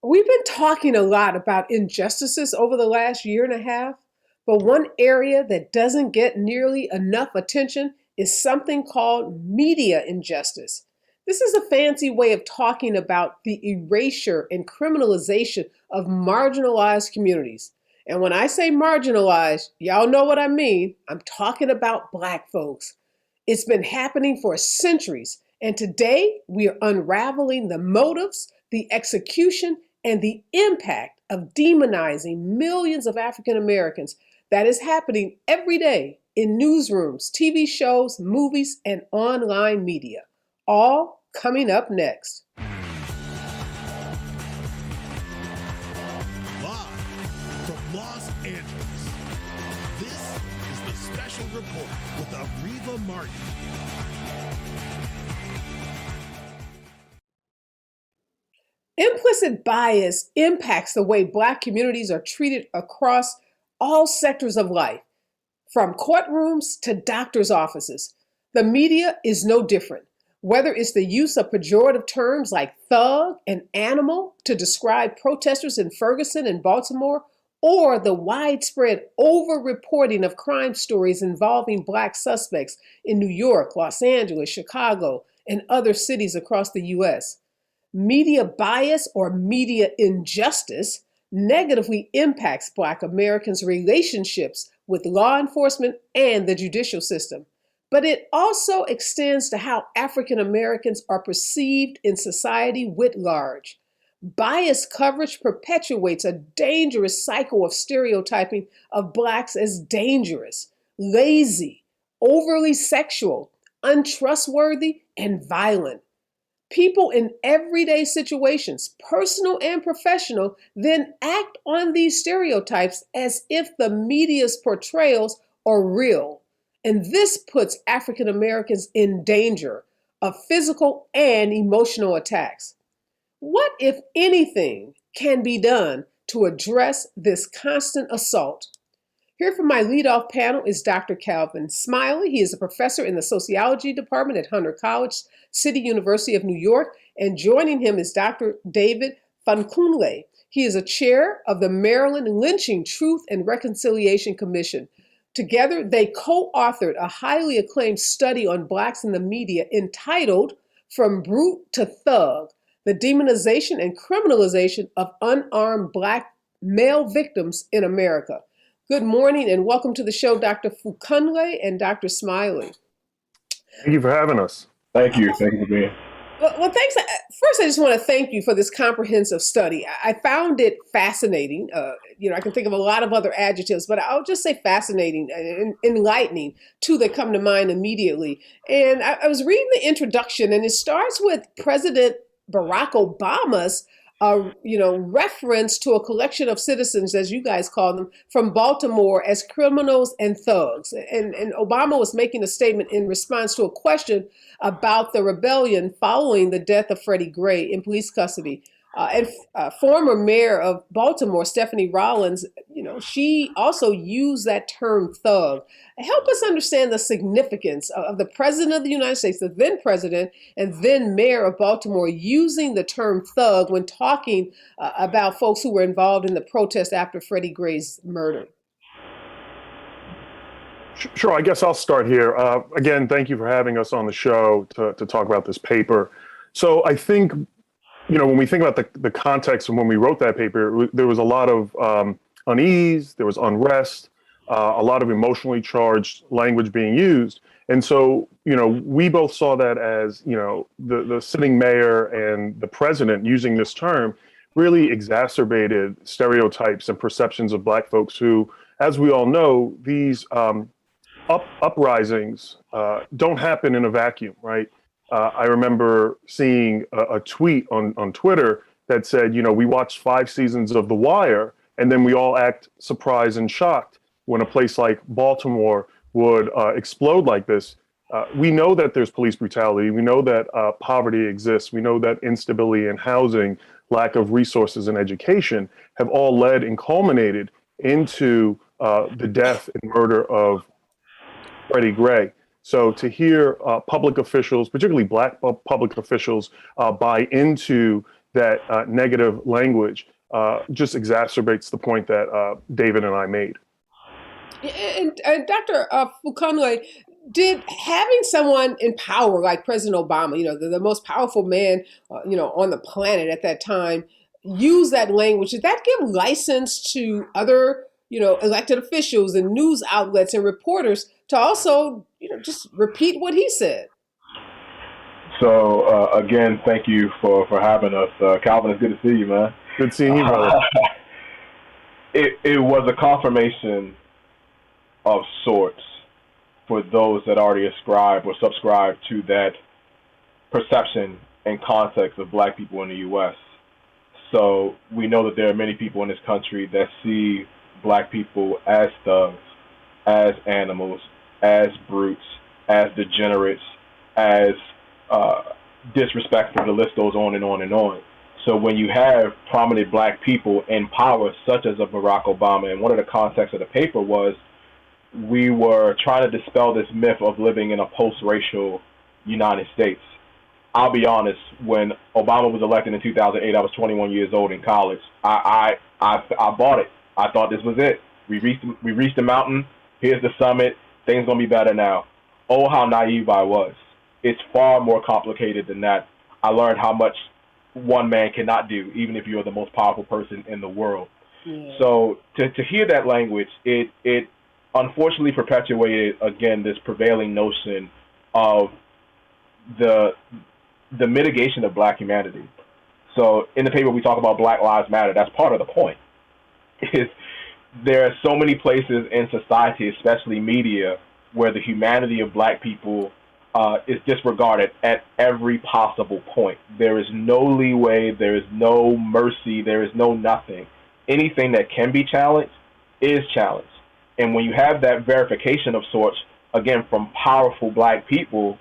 We've been talking a lot about injustices over the last year and a half, but one area that doesn't get nearly enough attention is something called media injustice. This is a fancy way of talking about the erasure and criminalization of marginalized communities. And when I say marginalized, y'all know what I mean. I'm talking about Black folks. It's been happening for centuries, and today we are unraveling the motives, the execution, and the impact of demonizing millions of African Americans that is happening every day in newsrooms, TV shows, movies, and online media. All coming up next. Live from Los Angeles, this is the Special Report with Areva Martin. Implicit bias impacts the way Black communities are treated across all sectors of life, from courtrooms to doctors' offices. The media is no different. Whether it's the use of pejorative terms like thug and animal to describe protesters in Ferguson and Baltimore, or the widespread over-reporting of crime stories involving Black suspects in New York, Los Angeles, Chicago, and other cities across the U.S. Media bias or media injustice negatively impacts Black Americans' relationships with law enforcement and the judicial system. But it also extends to how African Americans are perceived in society writ large. Biased coverage perpetuates a dangerous cycle of stereotyping of Blacks as dangerous, lazy, overly sexual, untrustworthy, and violent. People in everyday situations, personal and professional, then act on these stereotypes as if the media's portrayals are real. And this puts African Americans in danger of physical and emotional attacks. What, if anything, can be done to address this constant assault? Here from my leadoff panel is Dr. Calvin Smiley. He is a professor in the sociology department at Hunter College, City University of New York. And joining him is Dr. David Fakunle. He is a chair of the Maryland Lynching Truth and Reconciliation Commission. Together, they co-authored a highly acclaimed study on Blacks in the media entitled From Brute to Thug, the Demonization and Criminalization of Unarmed Black Male Victims in America. Good morning and welcome to the show, Dr. Fakunle and Dr. Smiley. Thank you for having us. Thank you. Thank you for being. Well, thanks. First, I just want to thank you for this comprehensive study. I found it fascinating. I can think of a lot of other adjectives, but I'll just say fascinating and enlightening, two that come to mind immediately. And I was reading the introduction, and it starts with President Barack Obama's reference to a collection of citizens, as you guys call them, from Baltimore as criminals and thugs. And Obama was making a statement in response to a question about the rebellion following the death of Freddie Gray in police custody. And former mayor of Baltimore, Stephanie Rollins, she also used that term thug. Help us understand the significance of the president of the United States, the then president and then mayor of Baltimore, using the term thug when talking about folks who were involved in the protest after Freddie Gray's murder. Sure, I guess I'll start here. Again, thank you for having us on the show to talk about this paper. So I think, when we think about the context and when we wrote that paper, there was a lot of unease, there was unrest, a lot of emotionally charged language being used. And so, we both saw that as, the sitting mayor and the president using this term really exacerbated stereotypes and perceptions of Black folks who, as we all know, these uprisings don't happen in a vacuum, right? I remember seeing a tweet on Twitter that said, we watched 5 seasons of The Wire, and then we all act surprised and shocked when a place like Baltimore would explode like this. We know that there's police brutality. We know that poverty exists. We know that instability in housing, lack of resources and education have all led and culminated into the death and murder of Freddie Gray. So to hear public officials, particularly Black public officials, buy into that negative language just exacerbates the point that David and I made. And Dr. Fakunle, did having someone in power like President Obama, the most powerful man, on the planet at that time, use that language? Did that give license to other, elected officials and news outlets and reporters to also, just repeat what he said? So again, thank you for having us, Calvin. It's good to see you, man. Good seeing you, brother. It was a confirmation of sorts for those that already ascribe or subscribe to that perception and context of black people in the U.S. So we know that there are many people in this country that see black people as thugs, as animals, as brutes, as degenerates, as disrespectful. The list goes on and on and on. So when you have prominent black people in power, such as a Barack Obama, and one of the contexts of the paper was we were trying to dispel this myth of living in a post-racial United States. I'll be honest, when Obama was elected in 2008, I was 21 years old in college. I bought it. I thought this was it. We reached the mountain. Here's the summit. Things gonna be better now. Oh, how naive I was. It's far more complicated than that. I learned how much one man cannot do, even if you're the most powerful person in the world. Yeah. So to hear that language, it unfortunately perpetuated, again, this prevailing notion of the mitigation of black humanity. So in the paper, we talk about Black Lives Matter. That's part of the point. There are so many places in society, especially media, where the humanity of black people is disregarded at every possible point. There is no leeway. There is no mercy. There is no nothing. Anything that can be challenged is challenged. And when you have that verification of sorts, again, from powerful black people,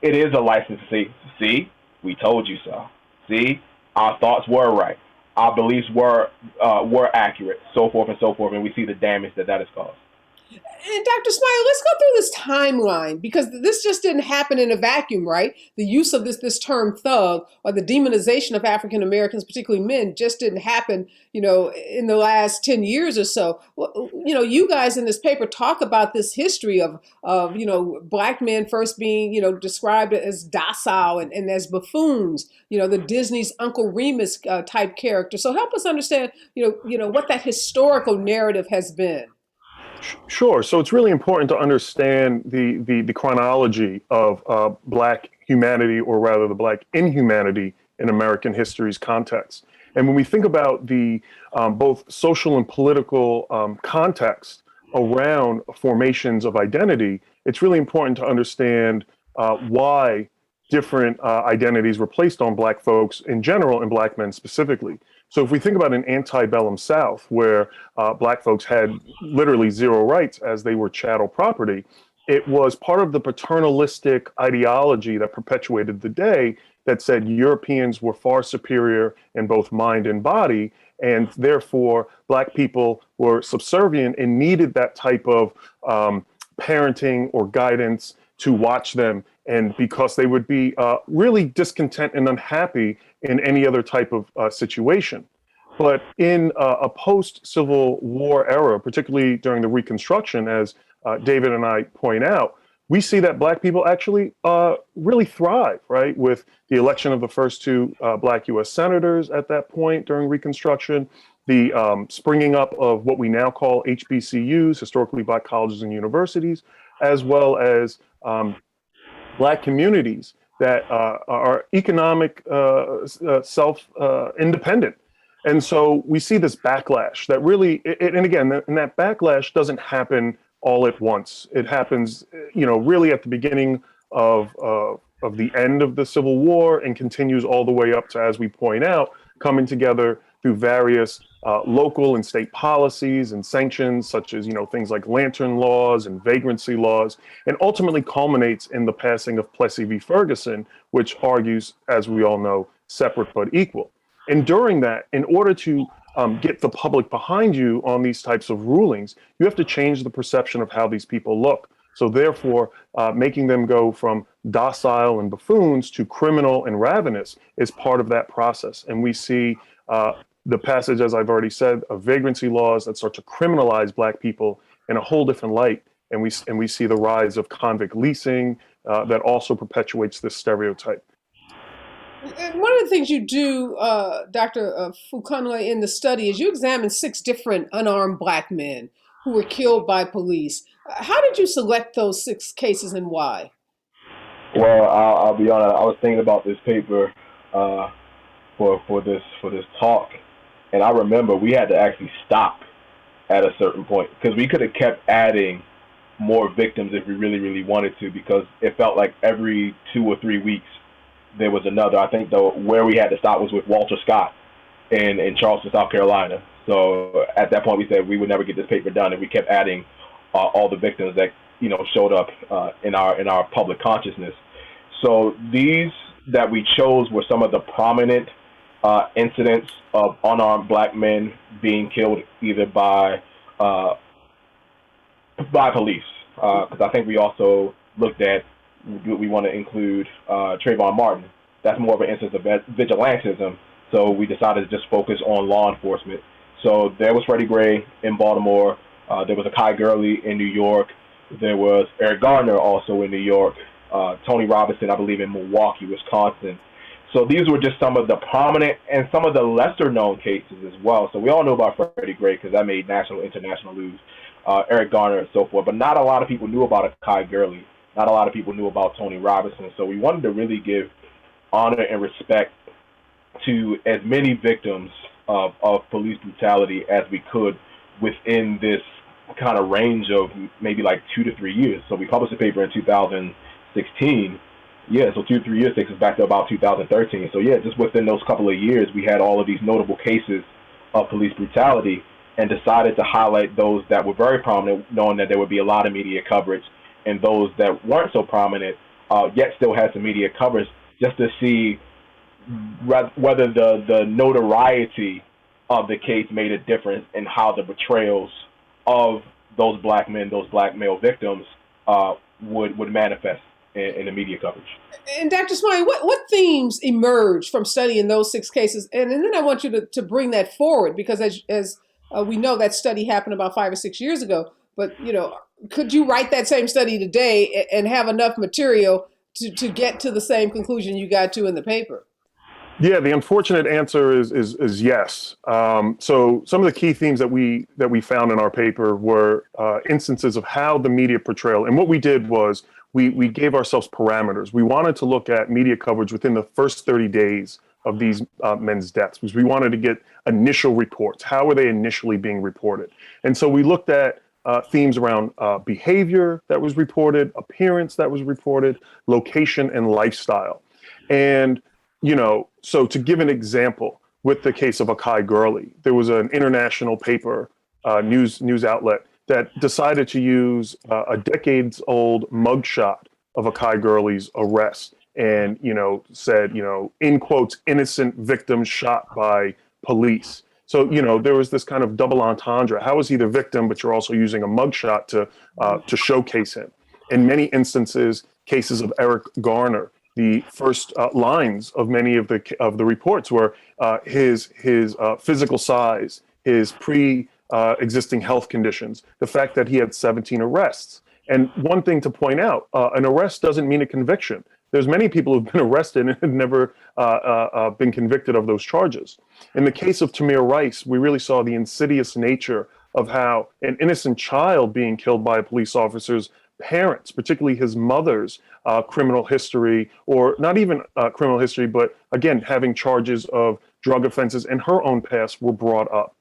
it is a license to see, we told you so. See, our thoughts were right. Our beliefs were accurate, so forth and so forth, and we see the damage that has caused. And Dr. Smiley, let's go through this timeline, because this just didn't happen in a vacuum, right? The use of this term thug, or the demonization of African Americans, particularly men, just didn't happen, in the last 10 years or so. Well, you guys in this paper talk about this history of black men first being, described as docile and as buffoons, the Disney's Uncle Remus type character. So help us understand, what that historical narrative has been. Sure. So it's really important to understand the chronology of black humanity, or rather the black inhumanity in American history's context. And when we think about the both social and political context around formations of identity, it's really important to understand why different identities were placed on black folks in general and black men specifically. So if we think about an antebellum South, where black folks had literally zero rights as they were chattel property, it was part of the paternalistic ideology that perpetuated the day that said Europeans were far superior in both mind and body, and therefore black people were subservient and needed that type of parenting or guidance to watch them, and because they would be really discontent and unhappy in any other type of situation. But in a post-Civil War era, particularly during the Reconstruction, as David and I point out, we see that black people actually really thrive, right? With the election of the first two black U.S. senators at that point during Reconstruction, the springing up of what we now call HBCUs, historically black colleges and universities, as well as black communities that are economic self-independent. And so we see this backlash that really, and again, and that backlash doesn't happen all at once. It happens, really at the beginning of the end of the Civil War, and continues all the way up to, as we point out, coming together through various local and state policies and sanctions, such as, things like lantern laws and vagrancy laws, and ultimately culminates in the passing of Plessy v. Ferguson, which argues, as we all know, separate but equal. And during that, in order to get the public behind you on these types of rulings, you have to change the perception of how these people look. So therefore, making them go from docile and buffoons to criminal and ravenous is part of that process. And we see the passage, as I've already said, of vagrancy laws that start to criminalize Black people in a whole different light. And we see the rise of convict leasing that also perpetuates this stereotype. And one of the things you do, Dr. Fakunle, in the study is you examine 6 different unarmed Black men who were killed by police. How did you select those 6 cases and why? Well, I'll be honest. I was thinking about this paper for this talk, and I remember we had to actually stop at a certain point because we could have kept adding more victims if we really, really wanted to, because it felt like every 2 or 3 weeks there was another. I think though where we had to stop was with Walter Scott in Charleston, South Carolina. So at that point we said we would never get this paper done, and we kept adding all the victims that showed up in our public consciousness. So these that we chose were some of the prominent incidents of unarmed Black men being killed either by police. Because I think we also looked at, we want to include Trayvon Martin. That's more of an instance of vigilantism. So we decided to just focus on law enforcement. So there was Freddie Gray in Baltimore. There was Akai Gurley in New York. There was Eric Garner also in New York. Tony Robinson, I believe, in Milwaukee, Wisconsin. So these were just some of the prominent and some of the lesser known cases as well. So we all know about Freddie Gray because that made national, international news. Eric Garner and so forth. But not a lot of people knew about Akai Gurley. Not a lot of people knew about Tony Robinson. So we wanted to really give honor and respect to as many victims of police brutality as we could within this kind of range of maybe like 2 to 3 years. So we published a paper in 2016. Yeah, so 2 to 3 years takes us back to about 2013. So yeah, just within those couple of years, we had all of these notable cases of police brutality and decided to highlight those that were very prominent, knowing that there would be a lot of media coverage, and those that weren't so prominent, yet still had some media coverage, just to see whether the notoriety of the case made a difference in how the portrayals of those Black men, those Black male victims, would manifest in the media coverage. And Dr. Smiley, what themes emerged from studying those 6 cases? And then I want you to bring that forward, because as we know, that study happened about 5 or 6 years ago. But, could you write that same study today and have enough material to get to the same conclusion you got to in the paper? Yeah, the unfortunate answer is yes. So some of the key themes that we found in our paper were instances of how the media portrayal, and what we did was we gave ourselves parameters. We wanted to look at media coverage within the first 30 days of these men's deaths, because we wanted to get initial reports. How were they initially being reported? And so we looked at themes around behavior that was reported, appearance that was reported, location, and lifestyle. And so to give an example, with the case of Akai Gurley, there was an international paper, news outlet, that decided to use a decades-old mugshot of Akai Gurley's arrest, and said, in quotes, innocent victim shot by police. So there was this kind of double entendre. How is he the victim, but you're also using a mugshot to showcase him? In many instances, cases of Eric Garner, the first lines of many of the reports were his physical size, his pre-existing health conditions, the fact that he had 17 arrests. And one thing to point out, an arrest doesn't mean a conviction. There's many people who've been arrested and have never been convicted of those charges. In the case of Tamir Rice, we really saw the insidious nature of how an innocent child being killed by a police officer's parents, particularly his mother's criminal history, or not even criminal history, but again, having charges of drug offenses in her own past, were brought up.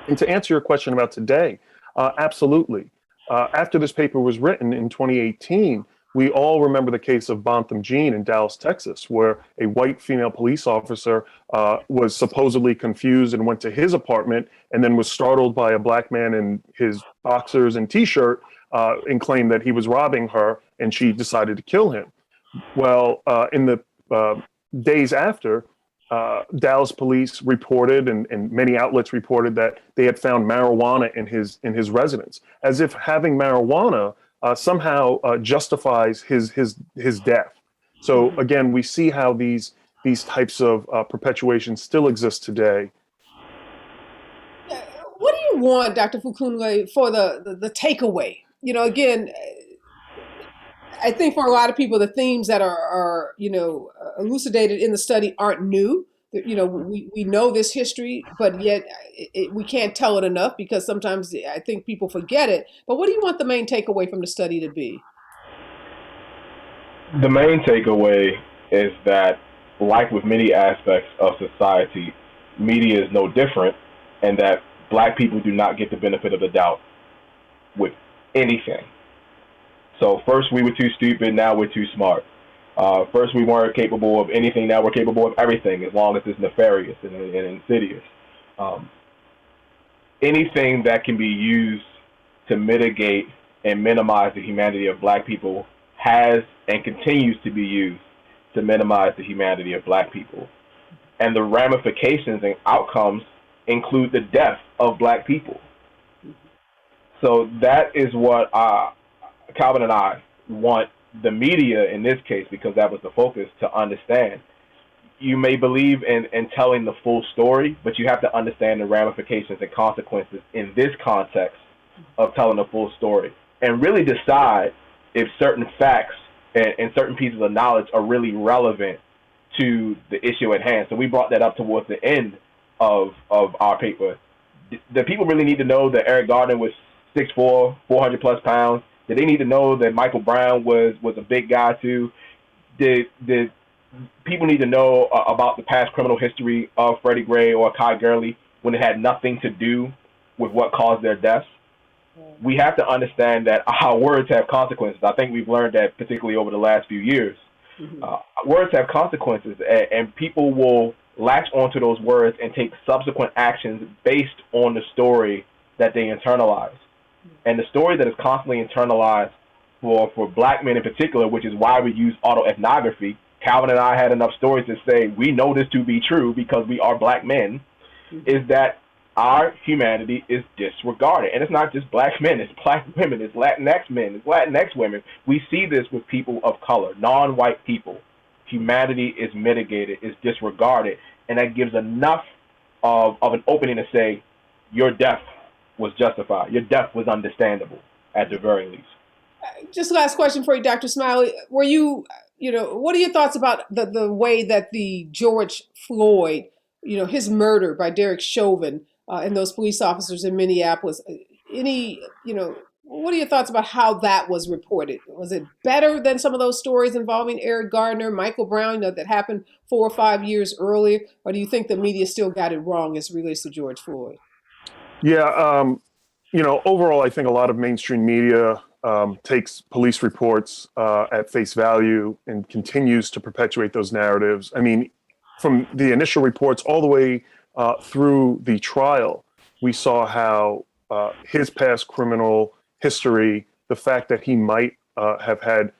And to answer your question about today, absolutely. After this paper was written in 2018, we all remember the case of Bontham Jean in Dallas, Texas, where a white female police officer was supposedly confused and went to his apartment and then was startled by a Black man in his boxers and t-shirt and claimed that he was robbing her, and she decided to kill him. Well, in the days after, Dallas police reported, and many outlets reported, that they had found marijuana in his residence, as if having marijuana somehow justifies his death. So again, we see how these types of perpetuations still exist today. What do you want, Dr. Fakunle, for the takeaway? Again, I think for a lot of people, the themes that are elucidated in the study aren't new. We know this history, but yet we can't tell it enough because sometimes I think people forget it. But what do you want the main takeaway from the study to be? The main takeaway is that, like with many aspects of society, media is no different, and that black people do not get the benefit of the doubt with anything. So first we were too stupid, now we're too smart. First we weren't capable of anything, now we're capable of everything, as long as it's nefarious and insidious. Anything that can be used to mitigate and minimize the humanity of black people has and continues to be used to minimize the humanity of black people. And the ramifications and outcomes include the death of black people. So that is what Calvin and I want the media, in this case, because that was the focus, to understand. You may believe in telling the full story, but you have to understand the ramifications and consequences in this context of telling the full story, and really decide if certain facts and certain pieces of knowledge are really relevant to the issue at hand. So we brought that up towards the end of our paper. The people really need to know that Eric Gardner was 6'4", 400 plus pounds. Did they need to know that Michael Brown was a big guy too? Did people need to know about the past criminal history of Freddie Gray or Kai Gurley when it had nothing to do with what caused their deaths? We have to understand that our words have consequences. I think we've learned that particularly over the last few years. Words have consequences, and people will latch onto those words and take subsequent actions based on the story that they internalize. And the story that is constantly internalized for black men in particular, which is why we use autoethnography. Calvin and I had enough stories to say we know this to be true because we are black men, is that our humanity is disregarded. And it's not just black men, it's black women, it's Latinx men, it's Latinx women. We see this with people of color, non-white people. Humanity is mitigated, is disregarded, and that gives enough of an opening to say your death was justified. Your death was understandable, at the very least. Just last question for you, Dr. Smiley. Were you, what are your thoughts about the way that the George Floyd, his murder by Derek Chauvin and those police officers in Minneapolis, what are your thoughts about how that was reported? Was it better than some of those stories involving Eric Gardner, Michael Brown, that happened 4 or 5 years earlier? Or do you think the media still got it wrong as it relates to George Floyd? Yeah, overall, I think a lot of mainstream media takes police reports at face value and continues to perpetuate those narratives. I mean, from the initial reports all the way through the trial, we saw how his past criminal history, the fact that he might have had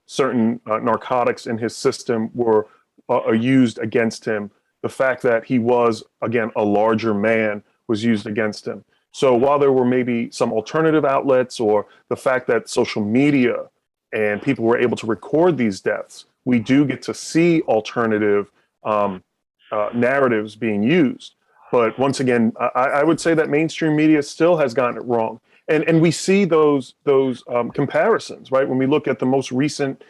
certain narcotics in his system were used against him. The fact that he was, again, a larger man was used against him. So while there were maybe some alternative outlets, or the fact that social media and people were able to record these deaths, we do get to see alternative narratives being used. But once again, I would say that mainstream media still has gotten it wrong. And we see those comparisons, right? When we look at the most recent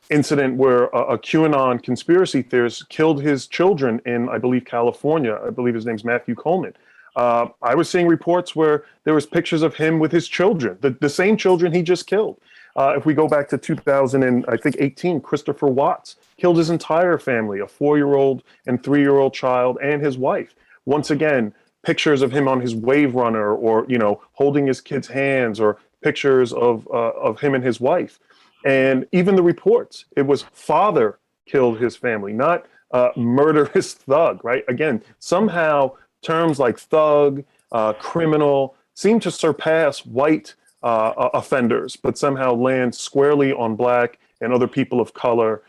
incident where a QAnon conspiracy theorist killed his children in, I believe, California. I believe his name's Matthew Coleman. I was seeing reports where there was pictures of him with his children, the same children he just killed. If we go back to 2018, Christopher Watts killed his entire family, a 4-year-old and 3-year-old child and his wife. Once again, pictures of him on his Wave Runner, or, holding his kids' hands, or pictures of him and his wife. And even the reports, it was father killed his family, not murderous thug, right? Again, somehow terms like thug, criminal seem to surpass white offenders, but somehow land squarely on black and other people of color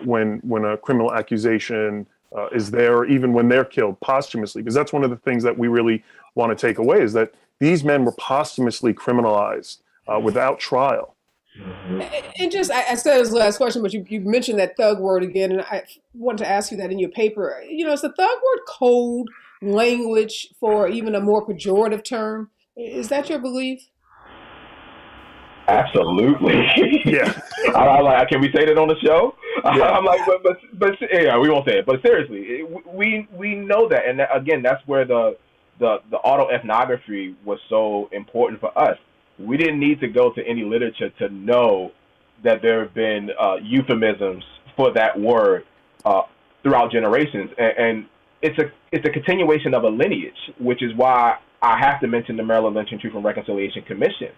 when a criminal accusation is there, or even when they're killed posthumously. Because that's one of the things that we really want to take away, is that these men were posthumously criminalized without trial. And just, I said this last question, but you mentioned that thug word again, and I wanted to ask you that in your paper. Is the thug word code language for even a more pejorative term? Is that your belief? Absolutely. Yeah. I'm like, can we say that on the show? Yeah. I'm like, but yeah, we won't say it. But seriously, we know that, and again, that's where the autoethnography was so important for us. We didn't need to go to any literature to know that there have been euphemisms for that word throughout generations, and it's a continuation of a lineage, which is why I have to mention the Maryland Lynching Truth and Reconciliation Commission.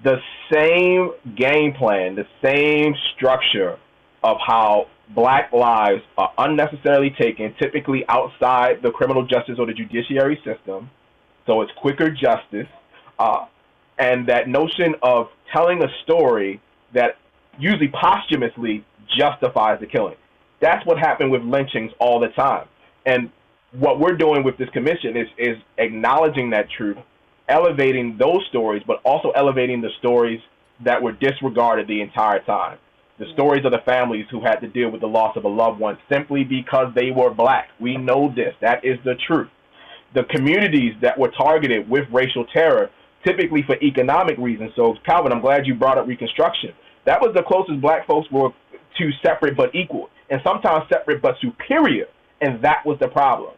The same game plan, the same structure of how black lives are unnecessarily taken, typically outside the criminal justice or the judiciary system, so it's quicker justice, and that notion of telling a story that usually posthumously justifies the killing. That's what happened with lynchings all the time. And what we're doing with this commission is acknowledging that truth, elevating those stories, but also elevating the stories that were disregarded the entire time. The stories of the families who had to deal with the loss of a loved one simply because they were black. We know this. That is the truth. The communities that were targeted with racial terror, typically for economic reasons. So, Calvin, I'm glad you brought up Reconstruction. That was the closest black folks were to separate but equal, and sometimes separate but superior, and that was the problem.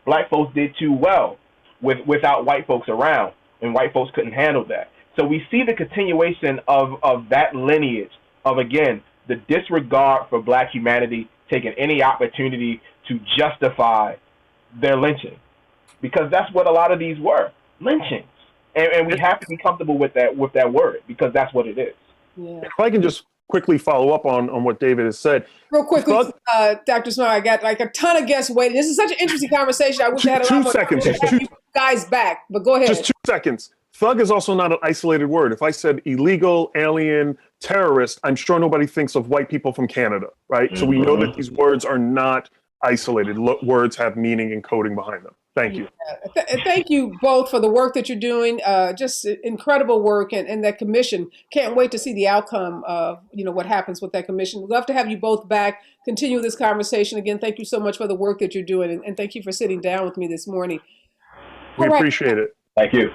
Black folks did too well without white folks around, and white folks couldn't handle that. So we see the continuation of that lineage of, again, the disregard for black humanity, taking any opportunity to justify their lynching, because that's what a lot of these were, lynchings. And we have to be comfortable with that word, because that's what it is. Yeah. If I can just quickly follow up on what David has said. Real quickly, Dr. Smiley, I got like a ton of guests waiting. This is such an interesting conversation. I wish I had a lot more time to have you guys back, but go ahead. Just 2 seconds. Thug is also not an isolated word. If I said illegal, alien, terrorist, I'm sure nobody thinks of white people from Canada, right? Mm-hmm. So we know that these words are not isolated. Words have meaning and coding behind them. Thank you. Thank you both for the work that you're doing. Just incredible work, and that commission. Can't wait to see the outcome of what happens with that commission. We'd love to have you both back. Continue this conversation. Again, thank you so much for the work that you're doing, and thank you for sitting down with me this morning. We appreciate it. Thank you.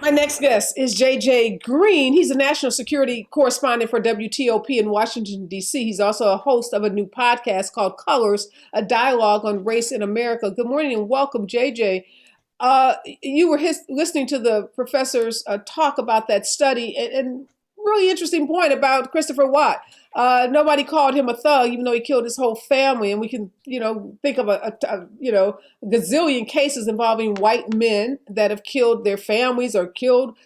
My next guest is J.J. Green. He's a national security correspondent for WTOP in Washington, D.C. He's also a host of a new podcast called Colors, a dialogue on race in America. Good morning and welcome, J.J. You were listening to the professor's talk about that study, and really interesting point about Christopher Watt. Nobody called him a thug, even though he killed his whole family. And we can, think of a gazillion cases involving white men that have killed their families or killed,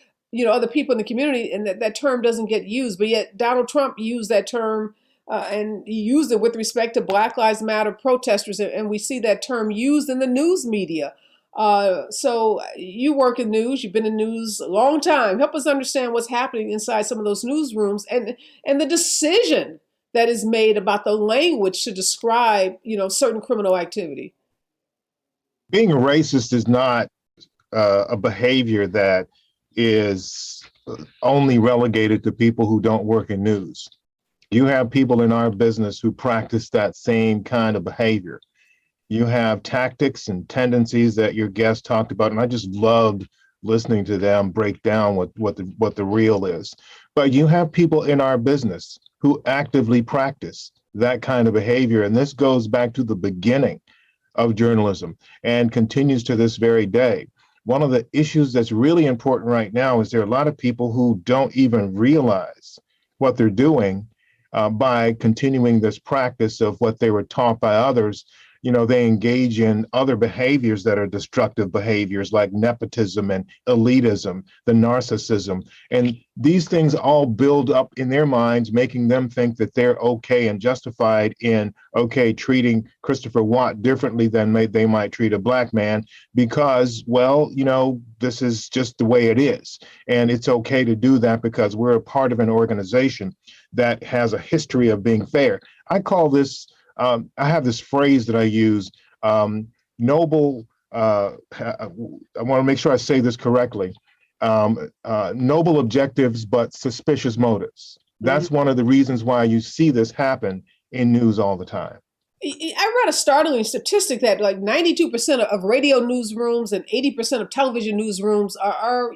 other people in the community, and that term doesn't get used. But yet Donald Trump used that term, and he used it with respect to Black Lives Matter protesters, and we see that term used in the news media. So you work in news, you've been in news a long time. Help us understand what's happening inside some of those newsrooms and the decision that is made about the language to describe, certain criminal activity. Being a racist is not a behavior that is only relegated to people who don't work in news. You have people in our business who practice that same kind of behavior. You have tactics and tendencies that your guest talked about, and I just loved listening to them break down what the real is. But you have people in our business who actively practice that kind of behavior, and this goes back to the beginning of journalism and continues to this very day. One of the issues that's really important right now is there are a lot of people who don't even realize what they're doing by continuing this practice of what they were taught by others. They engage in other behaviors that are destructive behaviors like nepotism and elitism, the narcissism. And these things all build up in their minds, making them think that they're okay and justified in, treating Christopher Watt differently than they might treat a black man because, this is just the way it is. And it's okay to do that because we're a part of an organization that has a history of being fair. I call this I have this phrase that I use, noble, I want to make sure I say this correctly. noble objectives, but suspicious motives. That's one of the reasons why you see this happen in news all the time. I read a startling statistic that like 92% of radio newsrooms and 80% of television newsrooms are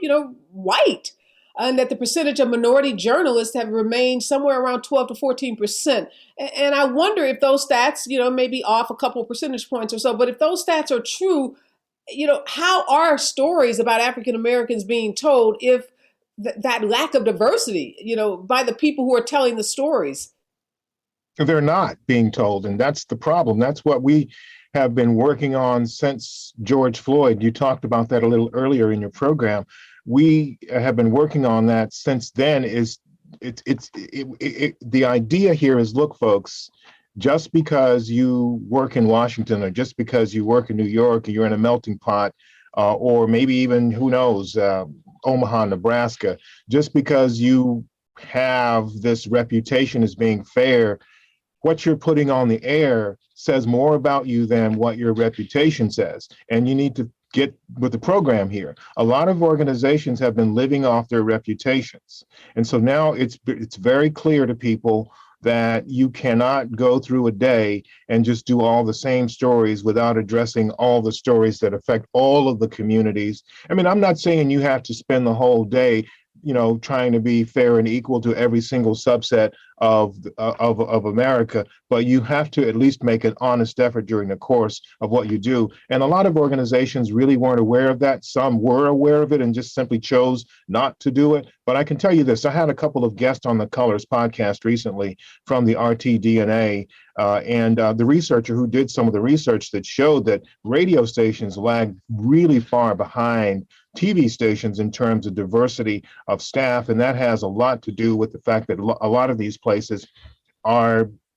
white, and that the percentage of minority journalists have remained somewhere around 12 to 14%. And I wonder if those stats, may be off a couple of percentage points or so, but if those stats are true, how are stories about African Americans being told if that lack of diversity, by the people who are telling the stories? They're not being told, and that's the problem. That's what we have been working on since George Floyd. You talked about that a little earlier in your program. We have been working on that since then. The idea here is, look, folks, just because you work in Washington or just because you work in New York and you're in a melting pot, or maybe even, who knows, Omaha, Nebraska, just because you have this reputation as being fair, what you're putting on the air says more about you than what your reputation says. And you need to get with the program here. A lot of organizations have been living off their reputations. And so now it's very clear to people that you cannot go through a day and just do all the same stories without addressing all the stories that affect all of the communities. I mean, I'm not saying you have to spend the whole day trying to be fair and equal to every single subset of America, but you have to at least make an honest effort during the course of what you do. And a lot of organizations really weren't aware of that. Some were aware of it and just simply chose not to do it. But I can tell you this, I had a couple of guests on the Colors podcast recently from the RTDNA, and the researcher who did some of the research that showed that radio stations lagged really far behind TV stations in terms of diversity of staff. And that has a lot to do with the fact that a lot of these places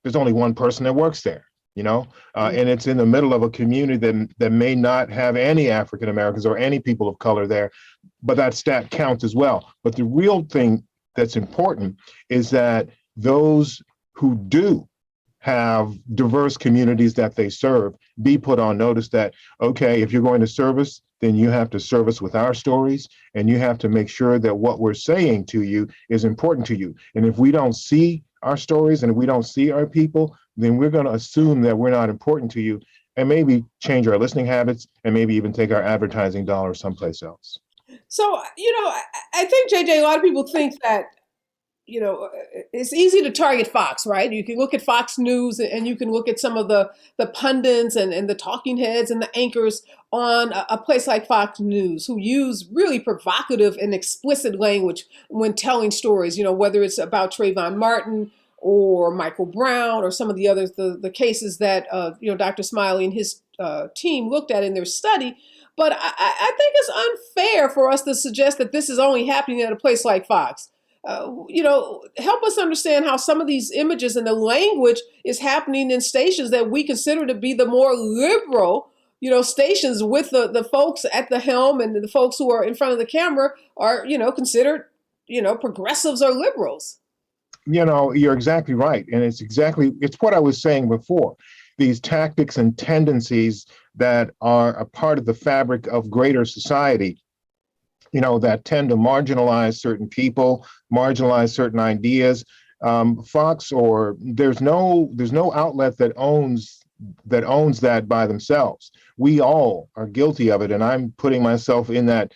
there's only one person that works there, and it's in the middle of a community that may not have any African Americans or any people of color there, but that stat counts as well. But the real thing that's important is that those who do have diverse communities that they serve be put on notice that, okay, if you're going to service, then you have to service with our stories, and you have to make sure that what we're saying to you is important to you. And if we don't see our stories and if we don't see our people, then we're going to assume that we're not important to you, and maybe change our listening habits and maybe even take our advertising dollars someplace else. So, I think, JJ, a lot of people think that, it's easy to target Fox, right? You can look at Fox News and you can look at some of the pundits and the talking heads and the anchors on a place like Fox News who use really provocative and explicit language when telling stories, whether it's about Trayvon Martin or Michael Brown or some of the others, the cases that, Dr. Smiley and his team looked at in their study. But I think it's unfair for us to suggest that this is only happening at a place like Fox. Help us understand how some of these images and the language is happening in stations that we consider to be the more liberal, stations with the folks at the helm, and the folks who are in front of the camera are, considered, progressives or liberals. You're exactly right. And it's what I was saying before. These tactics and tendencies that are a part of the fabric of greater society, that tend to marginalize certain people, marginalize certain ideas. Fox, or there's no outlet that owns that by themselves. We all are guilty of it, and I'm putting myself in that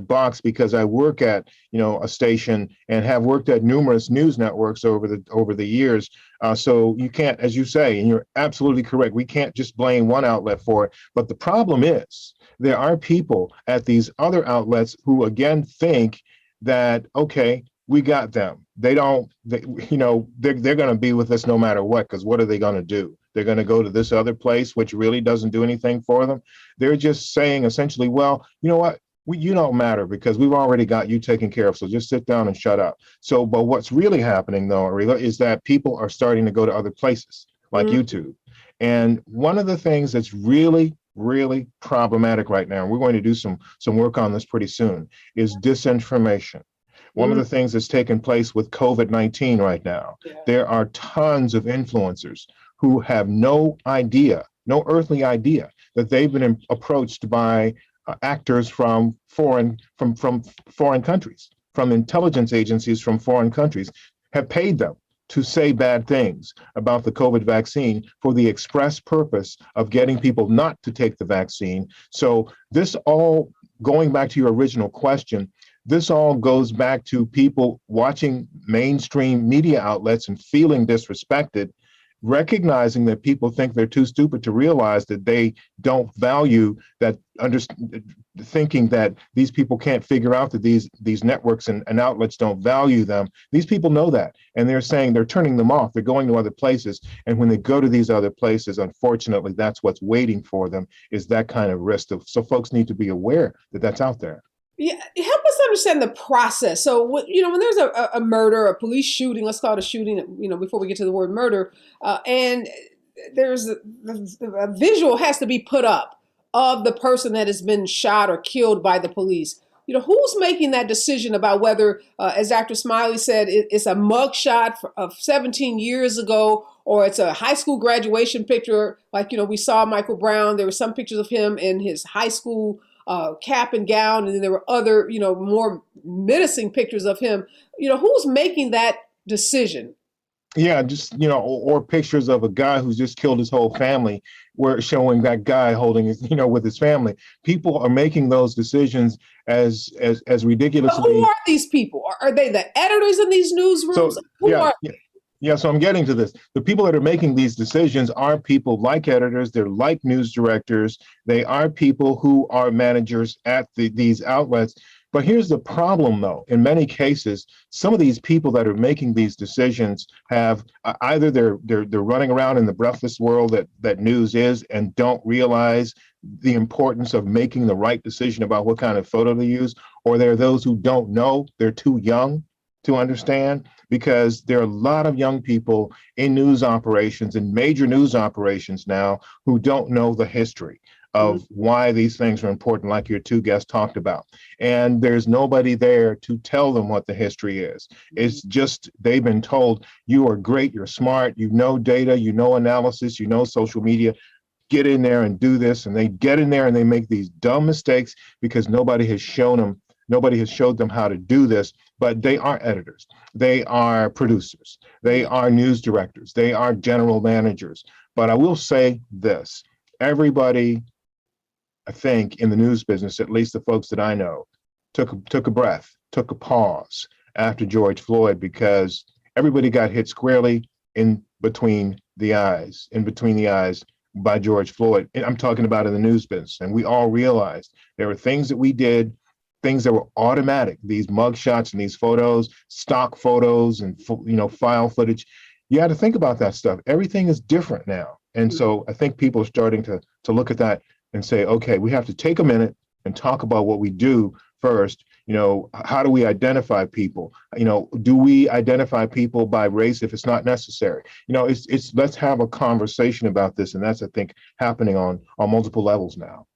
box because I work at a station and have worked at numerous news networks over the years. So you can't, as you say, and you're absolutely correct, we can't just blame one outlet for it. But the problem is, there are people at these other outlets who again think that, okay, we got them. They're going to be with us no matter what, because what are they going to do? They're going to go to this other place, which really doesn't do anything for them. They're just saying essentially, well, you know what? You don't matter because we've already got you taken care of. So just sit down and shut up. So, but what's really happening though, Areva, is that people are starting to go to other places like YouTube. And one of the things that's really problematic right now, and we're going to do some work on this pretty soon, is disinformation. One of the things that's taken place with COVID-19 right now, there are tons of influencers who have no earthly idea that they've been approached by actors from foreign countries, from intelligence agencies from foreign countries, have paid them to say bad things about the COVID vaccine for the express purpose of getting people not to take the vaccine. So this all, going back to your original question, this all goes back to people watching mainstream media outlets and feeling disrespected, recognizing that people think they're too stupid to realize that they don't value that, thinking that these people can't figure out that these networks and outlets don't value them. These people know that, and they're saying they're turning them off. They're going to other places, and when they go to these other places, unfortunately, that's what's waiting for them, is that kind of risk. So folks need to be aware that that's out there. Yeah, help us understand the process. So, when there's a murder, a police shooting, let's call it a shooting, before we get to the word murder, and there's a visual has to be put up of the person that has been shot or killed by the police. Who's making that decision about whether, as Dr. Smiley said, it's a mugshot of 17 years ago, or it's a high school graduation picture? Like, we saw Michael Brown. There were some pictures of him in his high school cap and gown, and then there were other, more menacing pictures of him. Who's making that decision? Yeah, just, or pictures of a guy who's just killed his whole family, where showing that guy holding his, with his family. People are making those decisions as ridiculously. But who are these people? Are they the editors in these newsrooms? Yeah, so I'm getting to this. The people that are making these decisions are people like editors, they're like news directors, they are people who are managers at these outlets. But here's the problem, though. In many cases, some of these people that are making these decisions have either they're running around in the breathless world that news is, and don't realize the importance of making the right decision about what kind of photo to use, or there are those who don't know, they're too young to understand, because there are a lot of young people in news operations, in major news operations now, who don't know the history of why these things are important, like your two guests talked about. And there's nobody there to tell them what the history is. It's just, they've been told, you are great, you're smart, you know data, you know analysis, you know social media, get in there and do this. And they get in there and they make these dumb mistakes because nobody has showed them how to do this. But they are editors, they are producers, they are news directors, they are general managers. But I will say this, everybody, I think, in the news business, at least the folks that I know, took a breath, took a pause after George Floyd, because everybody got hit squarely in between the eyes by George Floyd. And I'm talking about in the news business. And we all realized there were things that we did, things that were automatic, these mugshots and these photos, stock photos and file footage. You had to think about that stuff. Everything is different now. And so I think people are starting to look at that and say, okay, we have to take a minute and talk about what we do first. How do we identify people? Do we identify people by race if it's not necessary? It's let's have a conversation about this. And that's, I think, happening on multiple levels now.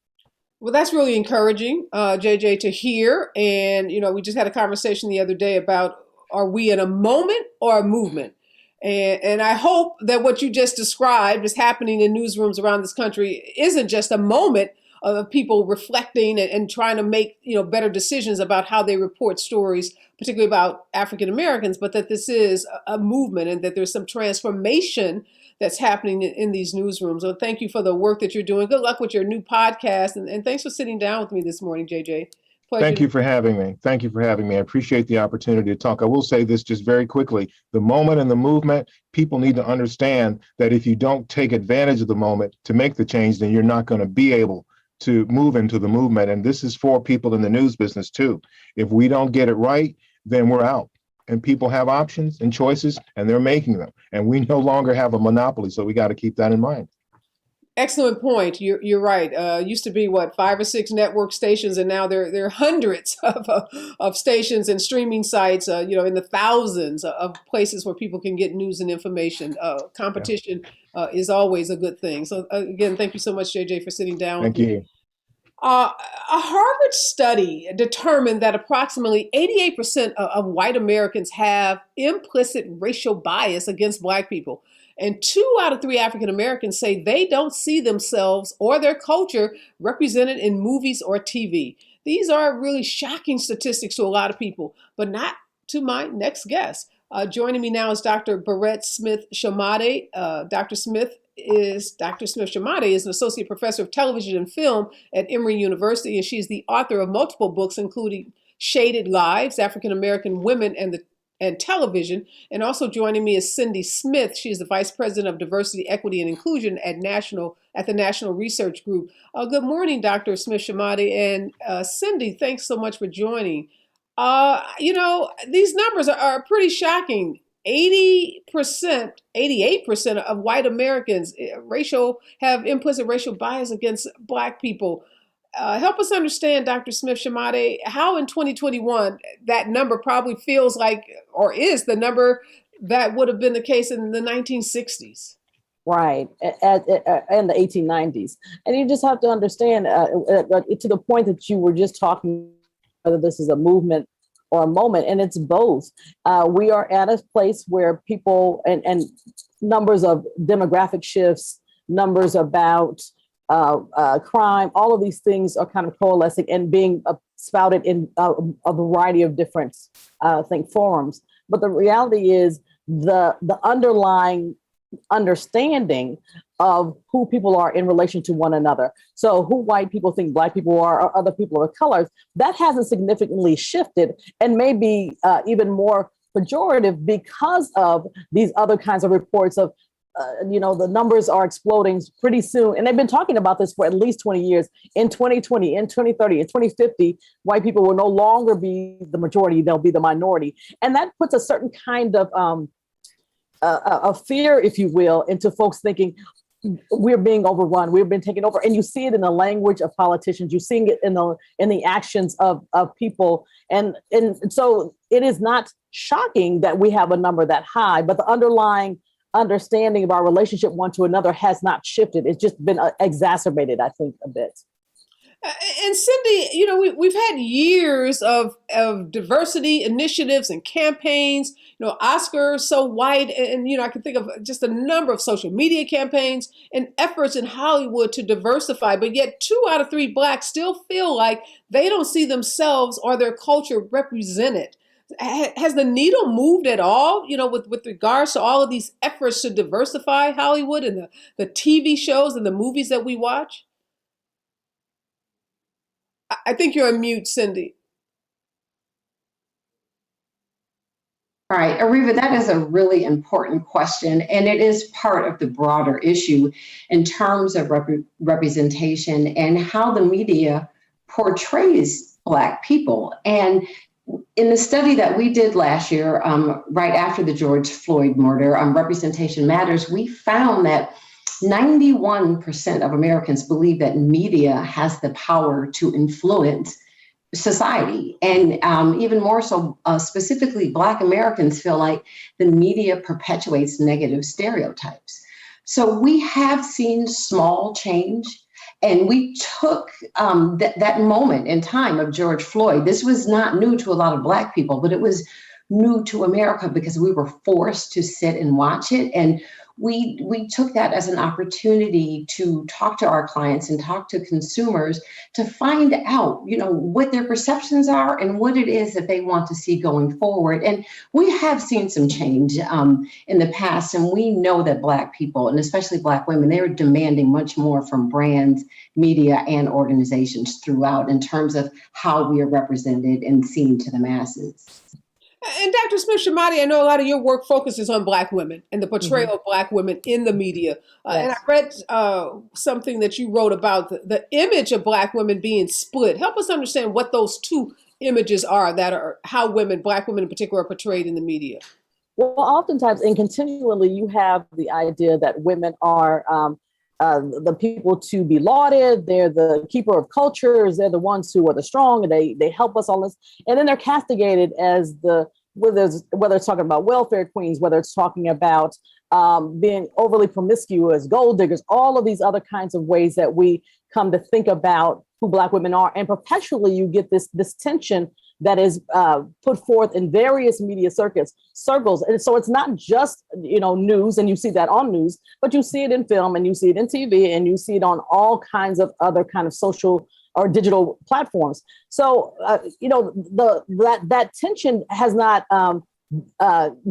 Well, that's really encouraging, JJ, to hear. And, we just had a conversation the other day about, are we in a moment or a movement? And I hope that what you just described is happening in newsrooms around this country isn't just a moment of people reflecting and trying to make, better decisions about how they report stories, particularly about African Americans, but that this is a movement and that there's some transformation that's happening in these newsrooms. So thank you for the work that you're doing. Good luck with your new podcast. And thanks for sitting down with me this morning, JJ. Pleasure. Thank you for having me. Thank you for having me. I appreciate the opportunity to talk. I will say this just very quickly. The moment and the movement, people need to understand that if you don't take advantage of the moment to make the change, then you're not going to be able to move into the movement. And this is for people in the news business too. If we don't get it right, then we're out. And people have options and choices, and they're making them. And we no longer have a monopoly, so we got to keep that in mind. Excellent point. You're right. Used to be 5 or 6 network stations, and now there are hundreds of stations and streaming sites. In the thousands of places where people can get news and information. Competition is always a good thing. So again, thank you so much, JJ, for sitting down. Thank you. A Harvard study determined that approximately 88% of white Americans have implicit racial bias against Black people. And 2 out of 3 African Americans say they don't see themselves or their culture represented in movies or TV. These are really shocking statistics to a lot of people, but not to my next guest. Joining me now is Dr. Bretta Smith-Shomade. Dr. Smith-Shomade is an associate professor of television and film at Emory University, and she's the author of multiple books, including Shaded Lives, African American Women and Television. And also joining me is Cindi Smith. She is the Vice President of Diversity, Equity, and Inclusion at the National Research Group. Good morning, Dr. Smith-Shomade. And Cindi, thanks so much for joining. These numbers are pretty shocking. 80%, 88% of white Americans have implicit racial bias against Black people. Help us understand, Dr. Smith-Shomade, how in 2021 that number probably feels like, or is the number that would have been the case in the 1960s. Right, in the 1890s. And you just have to understand, to the point that you were just talking, whether this is a movement or a moment, and it's both. We are at a place where people and numbers of demographic shifts, numbers about crime, all of these things are kind of coalescing and being spouted in a variety of different forums. But the reality is the underlying understanding of who people are in relation to one another. So who white people think Black people are, or other people of color, that hasn't significantly shifted, and may be even more pejorative because of these other kinds of reports of, the numbers are exploding pretty soon. And they've been talking about this for at least 20 years. In 2020, in 2030, in 2050, white people will no longer be the majority, they'll be the minority. And that puts a certain kind of a fear, if you will, into folks thinking we're being overrun, we've been taken over. And you see it in the language of politicians, you're seeing it in the actions of people. And so it is not shocking that we have a number that high, but the underlying understanding of our relationship one to another has not shifted. It's just been exacerbated, I think, a bit. And Cindi, we've had years of diversity initiatives and campaigns. Oscar So White, and I can think of just a number of social media campaigns and efforts in Hollywood to diversify. But yet 2 out of 3 Blacks still feel like they don't see themselves or their culture represented. Has the needle moved at all, with regards to all of these efforts to diversify Hollywood and the TV shows and the movies that we watch? I think you're on mute, Cindi. All right, Areva, that is a really important question, and it is part of the broader issue in terms of representation and how the media portrays Black people. And in the study that we did last year, right after the George Floyd murder, Representation Matters, we found that 91% of Americans believe that media has the power to influence society. And even more so, specifically, Black Americans feel like the media perpetuates negative stereotypes. So we have seen small change. And we took that moment in time of George Floyd. This was not new to a lot of Black people, but it was new to America because we were forced to sit and watch it. And we took that as an opportunity to talk to our clients and talk to consumers to find out, what their perceptions are and what it is that they want to see going forward. And we have seen some change in the past, and we know that Black people, and especially Black women, they are demanding much more from brands, media, and organizations throughout in terms of how we are represented and seen to the masses. And Dr. Smith-Shomade, I know a lot of your work focuses on Black women and the portrayal of Black women in the media. Yes. And I read something that you wrote about the image of Black women being split. Help us understand what those two images are that are how Black women in particular, are portrayed in the media. Well, oftentimes and continually, you have the idea that women are the people to be lauded. They're the keeper of cultures. They're the ones who are the strong, and they help us all this. And then they're castigated as whether it's talking about welfare queens, whether it's talking about being overly promiscuous, gold diggers, all of these other kinds of ways that we come to think about who Black women are. And perpetually you get this tension that is put forth in various media circles. And so it's not just, news, and you see that on news, but you see it in film, and you see it in TV, and you see it on all kinds of other kind of social or digital platforms. So, that tension has not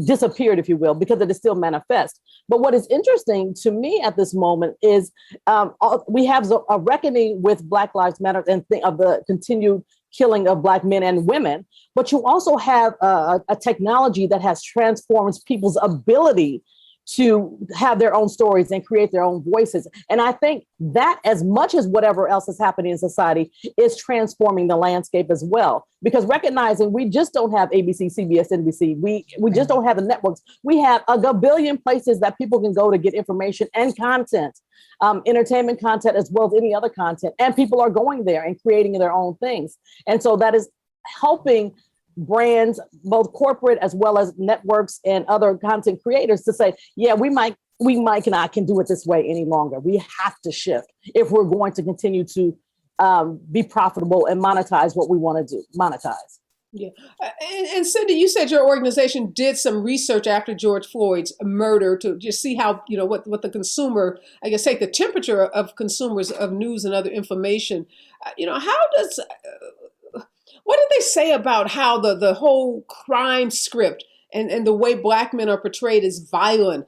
disappeared, if you will, because it is still manifest. But what is interesting to me at this moment is we have a reckoning with Black Lives Matter and of the continued killing of Black men and women, but you also have a technology that has transformed people's ability to have their own stories and create their own voices. And I think that, as much as whatever else is happening in society, is transforming the landscape as well. Because recognizing we just don't have ABC, CBS, NBC, we just don't have the networks. We have a billion places that people can go to get information and content, entertainment content, as well as any other content. And people are going there and creating their own things. And so that is helping brands, both corporate as well as networks and other content creators, to say, yeah, we might cannot do it this way any longer. We have to shift if we're going to continue to be profitable and monetize what we want to do, monetize. Yeah. And Cindi, you said your organization did some research after George Floyd's murder to just see how, what the consumer, I guess, take the temperature of consumers of news and other information. How does, what did they say about how the whole crime script and the way Black men are portrayed as violent?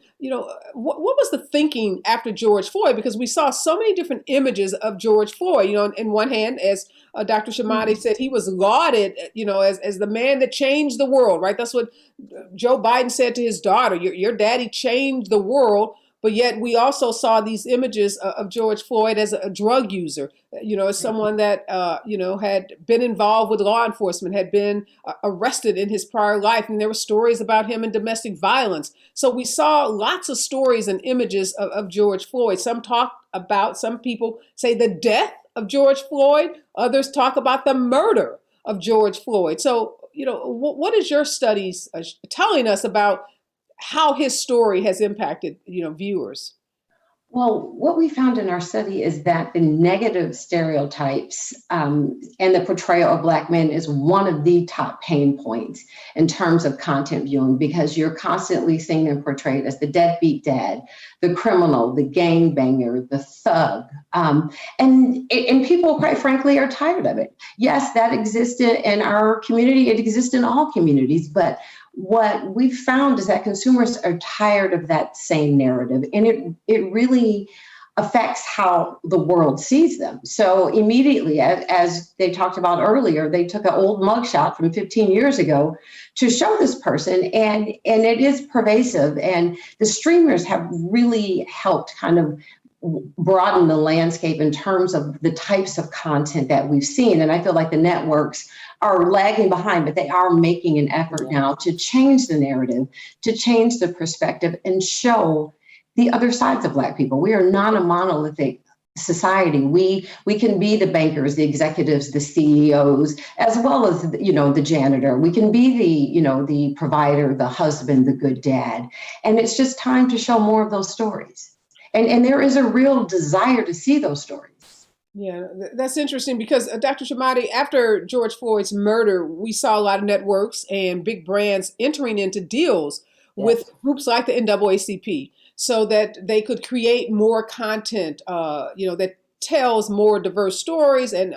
What was the thinking after George Floyd? Because we saw so many different images of George Floyd. In one hand, as Dr. Shomade said, he was lauded, as the man that changed the world, right? That's what Joe Biden said to his daughter. Your daddy changed the world. But yet we also saw these images of George Floyd as a drug user, as someone that, had been involved with law enforcement, had been arrested in his prior life. And there were stories about him in domestic violence. So we saw lots of stories and images of George Floyd. Some people say the death of George Floyd. Others talk about the murder of George Floyd. So, what is your studies telling us about how his story has impacted, viewers? Well, what we found in our study is that the negative stereotypes and the portrayal of Black men is one of the top pain points in terms of content viewing, because you're constantly seeing them portrayed as the deadbeat dad, the criminal, the gangbanger, the thug. And people, quite frankly, are tired of it. Yes, that existed in our community. It exists in all communities, but what we've found is that consumers are tired of that same narrative, and it really affects how the world sees them. So immediately, as they talked about earlier, they took an old mugshot from 15 years ago to show this person, and it is pervasive. And the streamers have really helped kind of broaden the landscape in terms of the types of content that we've seen. And I feel like the networks are lagging behind, but they are making an effort now to change the narrative, to change the perspective, and show the other sides of Black people. We are not a monolithic society. We can be the bankers, the executives, the CEOs, as well as, the janitor. We can be the provider, the husband, the good dad. And it's just time to show more of those stories. And there is a real desire to see those stories. Yeah, that's interesting because Dr. Shomade, after George Floyd's murder, we saw a lot of networks and big brands entering into deals with groups like the NAACP so that they could create more content, that tells more diverse stories and,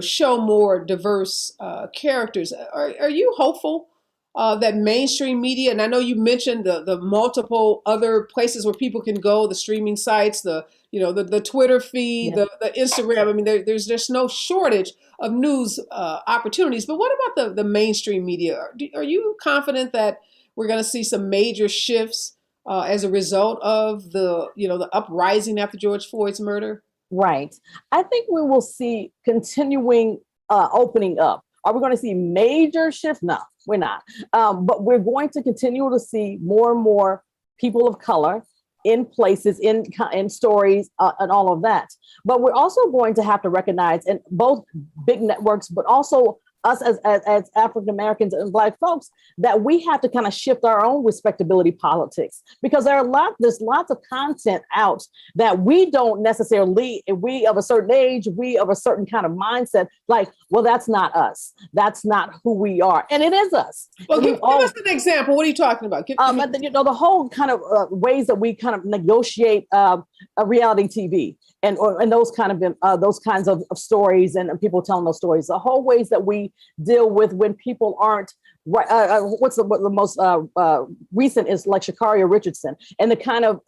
show more diverse characters. Are you hopeful that mainstream media, and I know you mentioned the multiple other places where people can go, the streaming sites, the Twitter feed, the Instagram. I mean, there's just no shortage of news opportunities. But what about the mainstream media? Are you confident that we're going to see some major shifts as a result of the uprising after George Floyd's murder? Right. I think we will see continuing opening up. Are we going to see major shifts? No, we're not. But we're going to continue to see more and more people of color in places, in stories, and all of that. But we're also going to have to recognize, in both big networks, but also us as African Americans and Black folks, that we have to kind of shift our own respectability politics, because there's lots of content out that we don't necessarily, we of a certain age, we of a certain kind of mindset, like, well, that's not us. That's not who we are. And it is us. Well, give us an example. What are you talking about? The whole kind of ways that we kind of negotiate a reality TV and those kinds of stories and people telling those stories, the whole ways that we deal with when people aren't right. What's the most recent is like Sha'Carri Richardson, and the kind of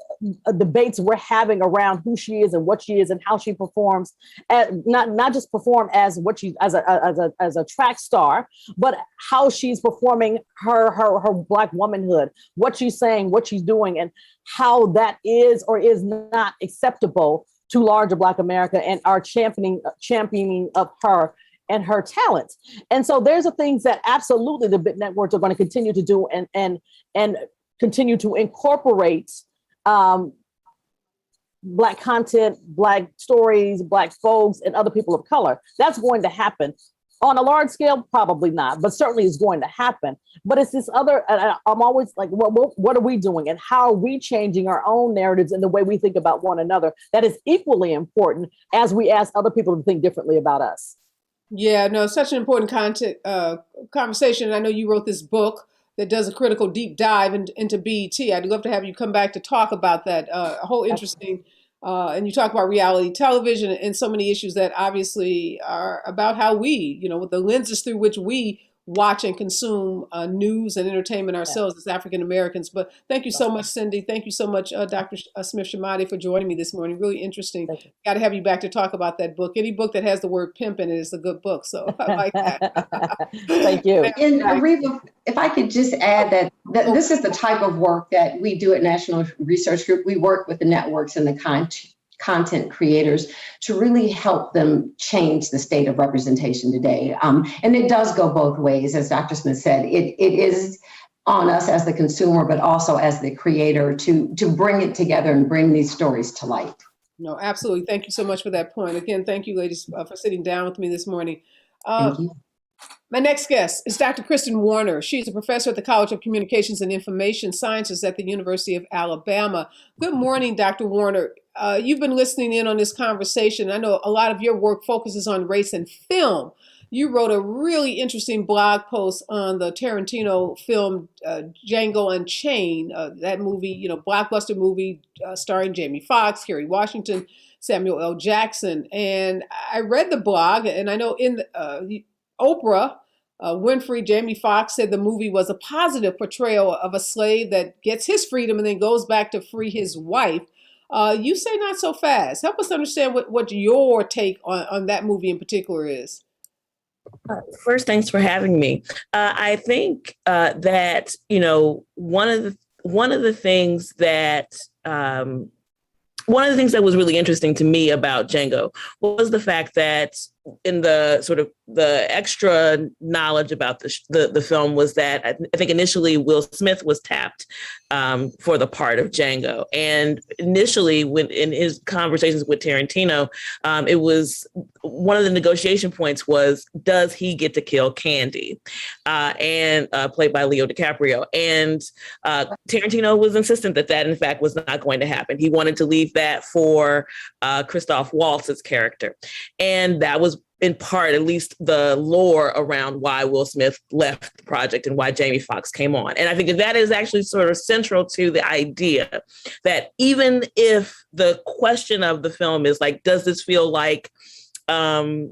debates we're having around who she is and what she is and how she performs, and not just perform as what she as a track star, but how she's performing her Black womanhood, what she's saying, what she's doing, and how that is or is not acceptable to larger Black America, and our championing of her and her talents. And so there's the things that absolutely the big networks are going to continue to do and continue to incorporate Black content, Black stories, Black folks, and other people of color. That's going to happen. On a large scale, probably not, but certainly is going to happen. But it's this other, I'm always like, what are we doing? And how are we changing our own narratives and the way we think about one another? That is equally important as we ask other people to think differently about us. Yeah, no, such an important conversation. And I know you wrote this book that does a critical deep dive into BET. I'd love to have you come back to talk about that. A whole interesting, and you talk about reality television and so many issues that obviously are about how we, with the lenses through which we watch and consume news and entertainment ourselves as African Americans. But thank you so much, Cindi. Thank you so much, Dr. Smith-Shomade, for joining me this morning. Really interesting. Got to have you back to talk about that book. Any book that has the word pimp in it is a good book. So I like that. Thank you. And Areva, if I could just add that this is the type of work that we do at National Research Group. We work with the networks and the content creators to really help them change the state of representation today. And it does go both ways. As Dr. Smith said, it is on us as the consumer, but also as the creator to bring it together and bring these stories to light. No, absolutely. Thank you so much for that point. Again, thank you, ladies, for sitting down with me this morning. Thank you. My next guest is Dr. Kristen Warner. She's a professor at the College of Communications and Information Sciences at the University of Alabama. Good morning, Dr. Warner. You've been listening in on this conversation. I know a lot of your work focuses on race and film. You wrote a really interesting blog post on the Tarantino film Django Unchained, that movie, blockbuster movie starring Jamie Foxx, Kerry Washington, Samuel L. Jackson. And I read the blog, and I know in Oprah Winfrey, Jamie Foxx said the movie was a positive portrayal of a slave that gets his freedom and then goes back to free his wife. You say not so fast. Help us understand what your take on that movie in particular is. First, thanks for having me. I think that one of the things that was really interesting to me about Django was the fact that in the sort of the extra knowledge about the film was that I think initially Will Smith was tapped for the part of Django. And initially when in his conversations with Tarantino, it was one of the negotiation points was, does he get to kill Candy? And played by Leo DiCaprio. And Tarantino was insistent that in fact was not going to happen. He wanted to leave that for Christoph Waltz's character. And that was in part, at least the lore around why Will Smith left the project and why Jamie Foxx came on. And I think that is actually sort of central to the idea that even if the question of the film is like, does this feel like a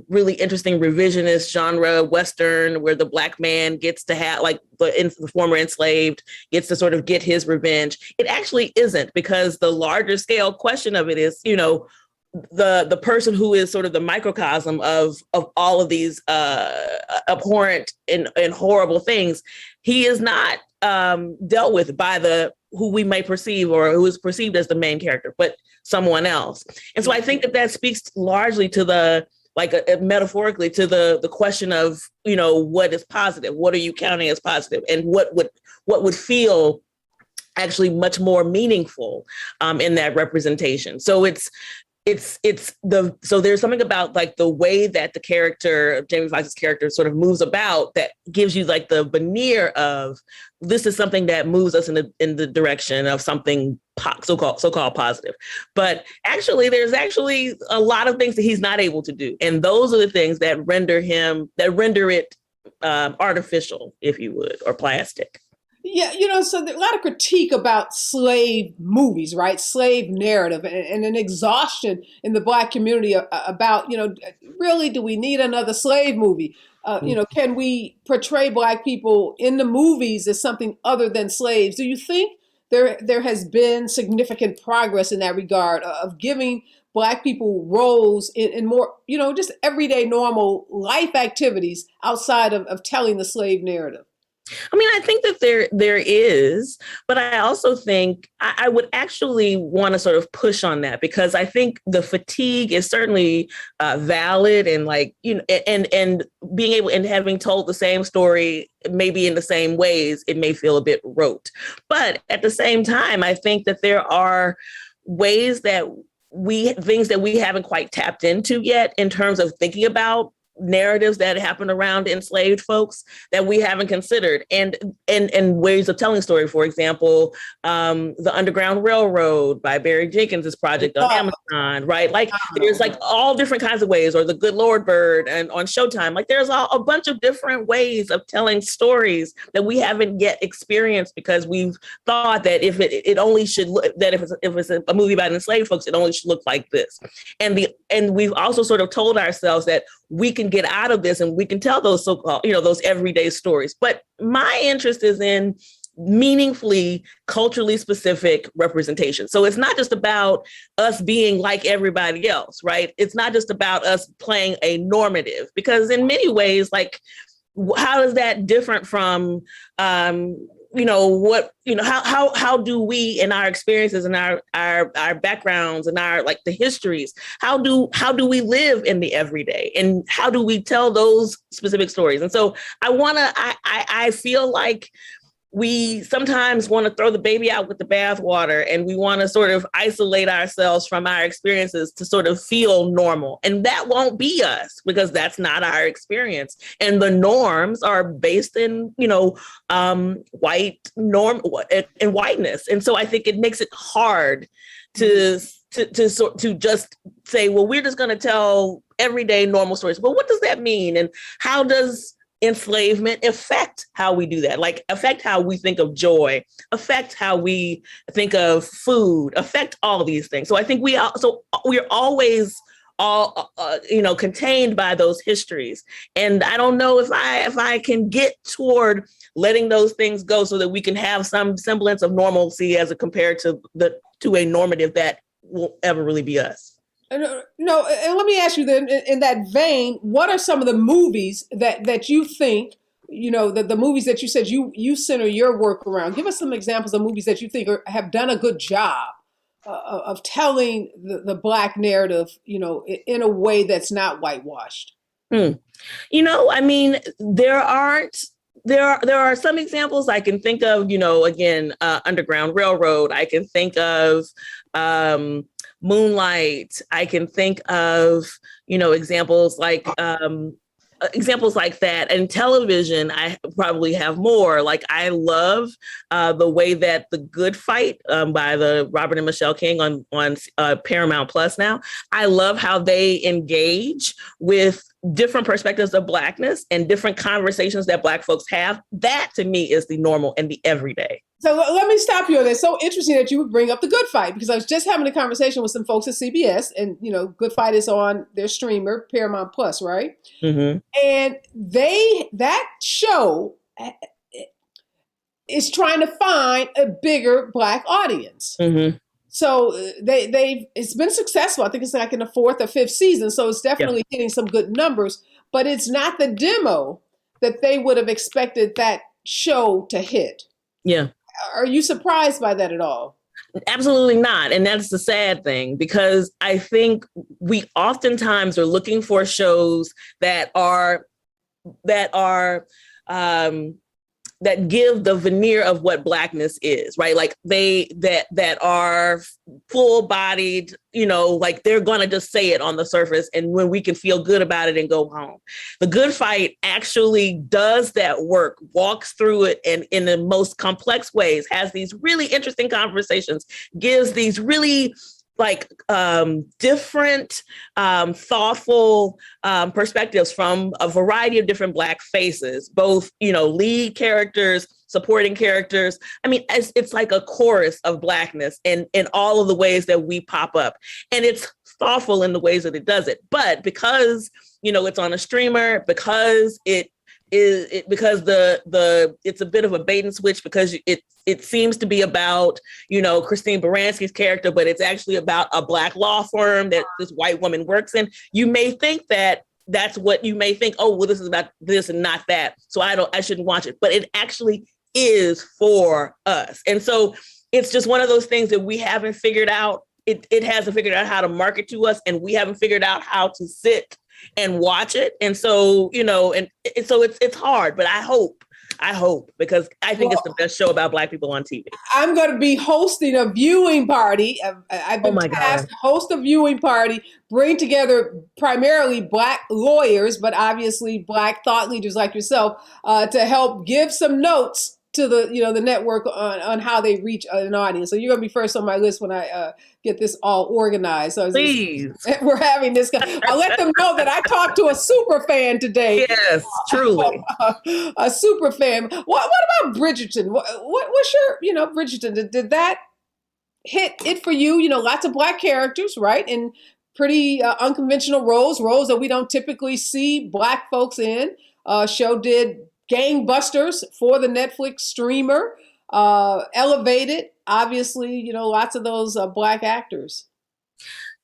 really interesting revisionist genre Western where the Black man gets to have the former enslaved gets to sort of get his revenge? It actually isn't, because the larger scale question of it is, the person who is sort of the microcosm of all of these abhorrent and horrible things, he is not dealt with by who we may perceive or who is perceived as the main character, but someone else. And so I think that speaks largely to metaphorically to the question of, what is positive? What are you counting as positive? And what would feel actually much more meaningful in that representation? So so there's something about like the way that the character, Jamie Foxx's character, sort of moves about that gives you like the veneer of this is something that moves us in the direction of something so-called positive. But actually, there's actually a lot of things that he's not able to do, and those are the things that render it artificial, if you would, or plastic. Yeah, so there's a lot of critique about slave movies, right? Slave narrative and an exhaustion in the Black community about, really, do we need another slave movie? Can we portray Black people in the movies as something other than slaves? Do you think there has been significant progress in that regard of giving Black people roles in more, just everyday normal life activities outside of telling the slave narrative? I mean, I think that there is, but I also think I would actually want to sort of push on that, because I think the fatigue is certainly valid, and like, and being able and having told the same story, maybe in the same ways, it may feel a bit rote. But at the same time, I think that there are ways that things that we haven't quite tapped into yet in terms of thinking about narratives that happen around enslaved folks that we haven't considered, and ways of telling story. For example, the Underground Railroad by Barry Jenkins' project on Amazon, right? Like there's like all different kinds of ways, or the Good Lord Bird and on Showtime. Like there's a bunch of different ways of telling stories that we haven't yet experienced, because we've thought that if it only should look, that if it's a movie about enslaved folks, it only should look like this. And we've also sort of told ourselves that we can get out of this and we can tell those so-called, those everyday stories. But my interest is in meaningfully culturally specific representation. So it's not just about us being like everybody else, right? It's not just about us playing a normative, because in many ways, like, how is that different from, how do we, in our experiences and our backgrounds and our, like, the histories, how do we live in the everyday, and how do we tell those specific stories? And so I feel like we sometimes want to throw the baby out with the bathwater, and we want to sort of isolate ourselves from our experiences to sort of feel normal. And that won't be us, because that's not our experience. And the norms are based in, white norm and whiteness. And so I think it makes it hard to just say, well, we're just going to tell everyday normal stories. Well, what does that mean? And how does enslavement affect how we do that? Like, affect how we think of joy, affect how we think of food, affect all of these things. So I think we're always contained by those histories. And I don't know if I can get toward letting those things go so that we can have some semblance of normalcy as compared to a normative that won't ever really be us. No, and let me ask you then, in that vein, what are some of the movies that you think, the movies that you said you center your work around? Give us some examples of movies that you think have done a good job of telling the Black narrative, in a way that's not whitewashed. I mean, there are some examples I can think of, again, Underground Railroad. I can think of Moonlight. I can think of, examples like that. And television, I probably have more. Like, I love the way that The Good Fight by the Robert and Michelle King on Paramount Plus now. I love how they engage with different perspectives of Blackness and different conversations that Black folks have. That, to me, is the normal and the everyday. So let me stop you on that. It's so interesting that you would bring up The Good Fight, because I was just having a conversation with some folks at CBS, and, Good Fight is on their streamer, Paramount Plus, right? Mm-hmm. And that show is trying to find a bigger Black audience. Mm-hmm. So it's been successful. I think it's like in the 4th or 5th season. So it's definitely hitting some good numbers, but it's not the demo that they would have expected that show to hit. Yeah. Are you surprised by that at all? Absolutely not. And that's the sad thing, because I think we oftentimes are looking for shows that are that give the veneer of what Blackness is, right? Like that are full bodied, like they're going to just say it on the surface, and when we can feel good about it and go home. The Good Fight actually does that work, walks through it, and in the most complex ways, has these really interesting conversations, gives these really different, thoughtful perspectives from a variety of different Black faces, both, lead characters, supporting characters. I mean, it's like a chorus of Blackness in all of the ways that we pop up. And it's thoughtful in the ways that it does it. But because, it's on a streamer, because because it's a bit of a bait and switch, because it seems to be about, Christine Baranski's character, but it's actually about a Black law firm that this white woman works in. You may think that's what you may think. Oh, well, this is about this and not that, so I shouldn't watch it. But it actually is for us. And so it's just one of those things that we haven't figured out. It hasn't figured out how to market to us, and we haven't figured out how to sit and watch it. And so, so it's hard, but I hope, because I think it's the best show about Black people on TV. I'm going to be hosting a viewing party. I've been tasked to host a viewing party, bring together primarily Black lawyers, but obviously Black thought leaders like yourself, to help give some notes to the network on how they reach an audience. So you're going to be first on my list when I get this all organized. So please, we're having this. I'll let them know that I talked to a super fan today. Yes, truly, a super fan. What about Bridgerton? What's your Bridgerton? Did that hit it for you? Lots of Black characters, right? And pretty unconventional roles that we don't typically see Black folks in. Show did gangbusters for the Netflix streamer, elevated, obviously, lots of those Black actors.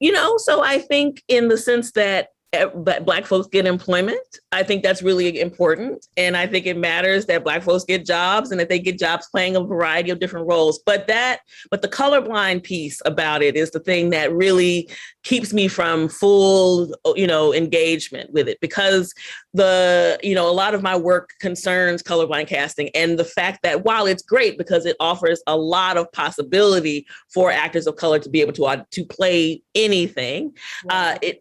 So I think in the sense that Black folks get employment, I think that's really important. And I think it matters that Black folks get jobs and that they get jobs playing a variety of different roles. But the colorblind piece about it is the thing that really keeps me from full, engagement with it, because a lot of my work concerns colorblind casting, and the fact that while it's great because it offers a lot of possibility for actors of color to be able to play anything,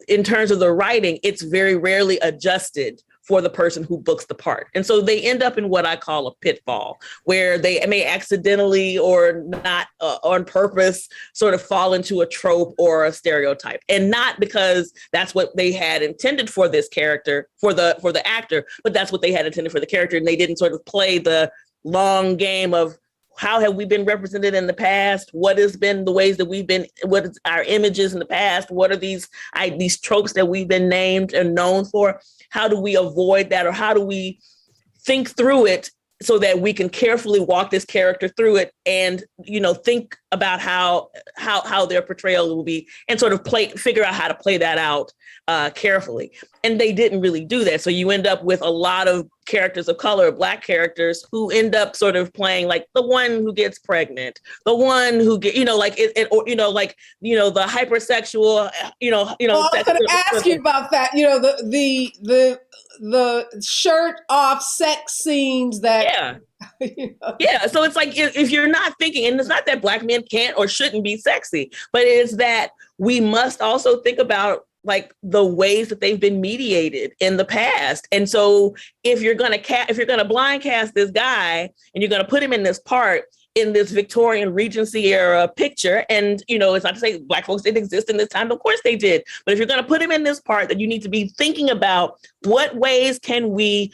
in terms of the writing, it's very rarely adjusted for the person who books the part. And so they end up in what I call a pitfall, where they may accidentally or not on purpose sort of fall into a trope or a stereotype. And not because that's what they had intended for this character, for the actor, but that's what they had intended for the character. And they didn't sort of play the long game of how have we been represented in the past? What has been the ways that what is our images in the past? What are these tropes that we've been named and known for? How do we avoid that? Or how do we think through it so that we can carefully walk this character through it and, think about how their portrayal will be, and sort of figure out how to play that out carefully. And they didn't really do that. So you end up with a lot of characters of color, Black characters, who end up sort of playing like the one who gets pregnant, the one who get, the hypersexual, Well, I was going to ask you about that. The shirt off sex scenes that. Yeah. So it's like, if you're not thinking, and it's not that Black men can't or shouldn't be sexy, but it's that we must also think about like the ways that they've been mediated in the past. And so if you're going to blind cast this guy and you're going to put him in this part in this Victorian Regency era picture, and, it's not to say Black folks didn't exist in this time, of course they did. But if you're going to put him in this part, then you need to be thinking about what ways can we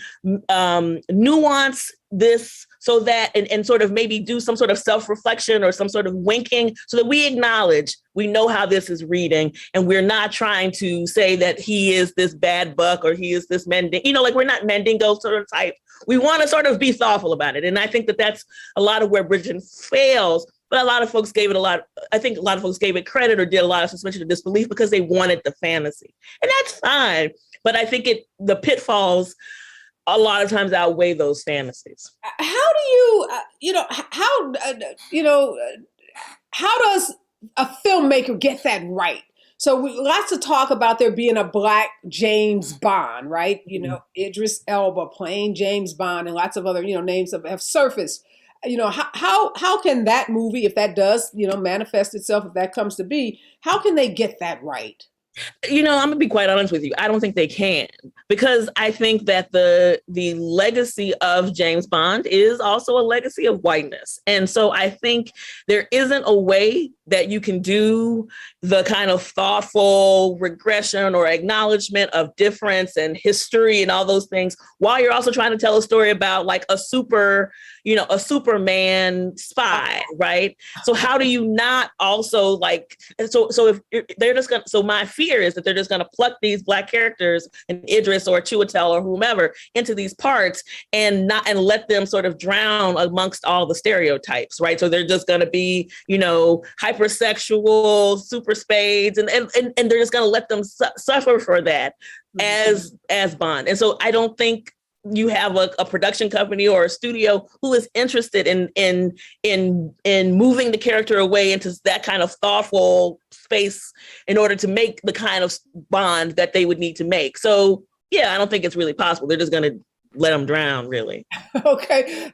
nuance this so that, and sort of maybe do some sort of self-reflection or some sort of winking so that we acknowledge, we know how this is reading, and we're not trying to say that he is this bad buck or he is this Mandingo, we're not Mandingo sort of type. We want to sort of be thoughtful about it. And I think that that's a lot of where Bridgerton fails, but a lot of folks gave it credit or did a lot of suspension of disbelief because they wanted the fantasy. And that's fine. But I think the pitfalls a lot of times outweigh those fantasies. How do you, how does a filmmaker get that right? So lots of talk about there being a black James Bond, right? You know, Idris Elba playing James Bond, and lots of other, you know, names have surfaced. You know, how can that movie, if that does, you know, manifest itself, if that comes to be, how can they get that right? You know, I'm gonna be quite honest with you. I don't think they can, because I think that the legacy of James Bond is also a legacy of whiteness. And so I think there isn't a way that you can do the kind of thoughtful regression or acknowledgement of difference and history and all those things while you're also trying to tell a story about like a Superman spy, right? So how do you not also like, so if they're just gonna, so my fear is that they're just gonna pluck these black characters and Idris or Chiwetel or whomever into these parts and let them sort of drown amongst all the stereotypes, right? So they're just gonna be, you know, hypersexual, super spades, and they're just gonna let them suffer for that as Bond. And so I don't think you have a production company or a studio who is interested in moving the character away into that kind of thoughtful space in order to make the kind of Bond that they would need to make. So yeah, I don't think it's really possible. They're just going to let them drown, really. Okay.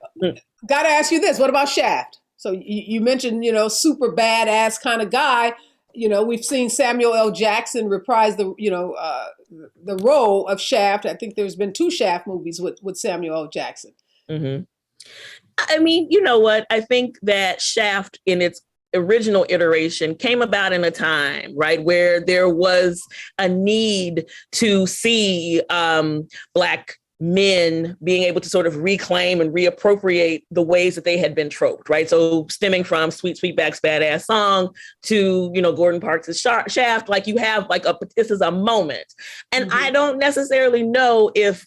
Got to ask you this. What about Shaft? So you mentioned, you know, super badass kind of guy. You know, we've seen Samuel L. Jackson reprise the role of Shaft. I think there's been 2 Shaft movies with Samuel L. Jackson. Mm-hmm. I mean, you know what? I think that Shaft in its original iteration came about in a time, right, where there was a need to see Black men being able to sort of reclaim and reappropriate the ways that they had been troped, right? So stemming from Sweetback's Badass Song to, you know, Gordon Parks' Shaft, like you have like this is a moment. And I don't necessarily know if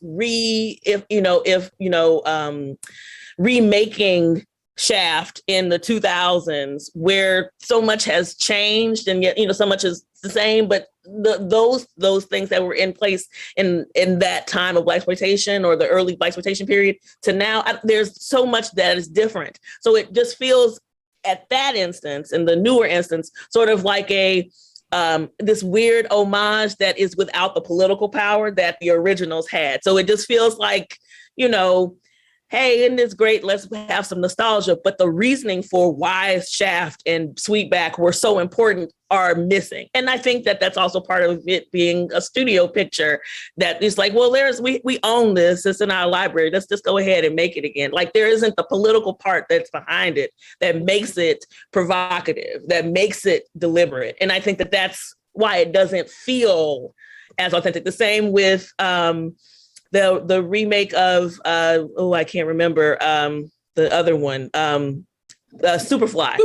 remaking Shaft in the 2000s, where so much has changed and yet, you know, so much is the same, but those things that were in place in that time of blaxploitation or the early blaxploitation period to now, there's so much that is different. So it just feels at that instance, in the newer instance, sort of like this weird homage that is without the political power that the originals had. So it just feels like, you know, hey, isn't this great? Let's have some nostalgia. But the reasoning for why Shaft and Sweetback were so important are missing. And I think that that's also part of it being a studio picture that is like, well, we own this. It's in our library. Let's just go ahead and make it again. Like there isn't the political part that's behind it that makes it provocative, that makes it deliberate. And I think that that's why it doesn't feel as authentic. The same with the remake of I can't remember the other one, Superfly.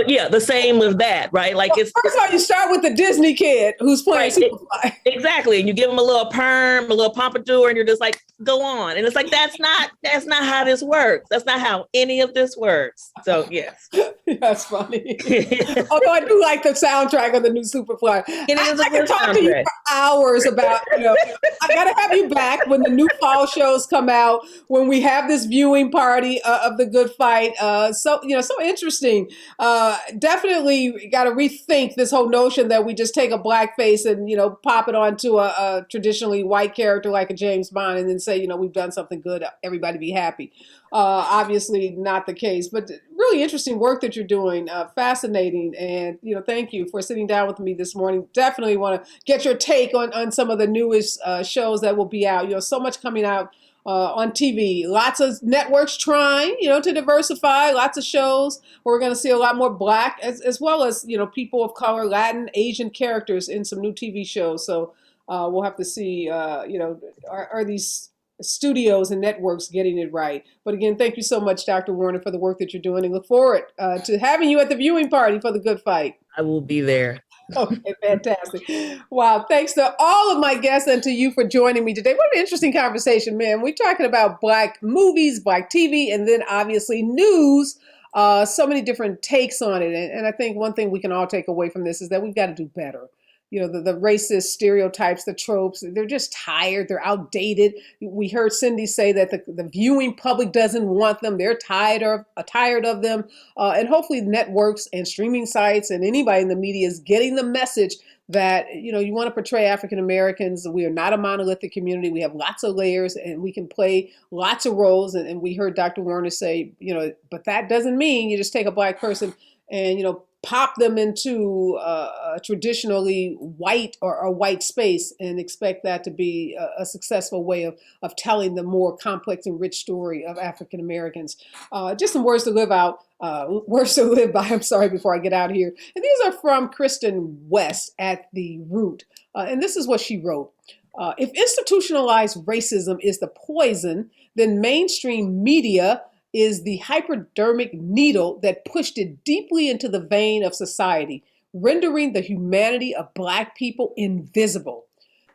Yeah, the same with that, right? Like it's first of all, you start with the Disney kid who's playing Superfly. Exactly, and you give him a little perm, a little pompadour, and you're just like, go on. And it's like that's not how this works. That's not how any of this works. So yes, that's funny. Although I do like the soundtrack of the new Superfly. I can talk to you for hours about. You know, I gotta have you back when the new fall shows come out. When we have this viewing party of The Good Fight. So interesting. Definitely got to rethink this whole notion that we just take a blackface and, you know, pop it onto a traditionally white character like a James Bond and then say, you know, we've done something good. Everybody be happy. Obviously not the case, but really interesting work that you're doing. Fascinating. And, you know, thank you for sitting down with me this morning. Definitely want to get your take on some of the newest shows that will be out. You know, so much coming out on TV. Lots of networks trying, you know, to diversify. Lots of shows where we're going to see a lot more Black as well as, you know, people of color, Latin, Asian characters in some new TV shows. So we'll have to see, you know, are these studios and networks getting it right? But again, thank you so much, Dr. Warner, for the work that you're doing, and look forward to having you at the viewing party for The Good Fight. I will be there. Okay, fantastic. Wow. Thanks to all of my guests and to you for joining me today. What an interesting conversation, man. We're talking about Black movies, Black TV, and then obviously news. So many different takes on it. And I think one thing we can all take away from this is that we've got to do better. the racist stereotypes, the tropes. They're just tired. They're outdated. We heard Cindi say that the viewing public doesn't want them. They're tired of them. And hopefully networks and streaming sites and anybody in the media is getting the message that, you want to portray African Americans. We are not a monolithic community. We have lots of layers and we can play lots of roles. And we heard Dr. Warner say, but that doesn't mean you just take a Black person and, pop them into a traditionally white or a white space and expect that to be a successful way of telling the more complex and rich story of African Americans. Just some words to live by, I'm sorry, before I get out of here. And these are from Kristen West at The Root. And this is what she wrote. If institutionalized racism is the poison, then mainstream media is the hypodermic needle that pushed it deeply into the vein of society, rendering the humanity of Black people invisible.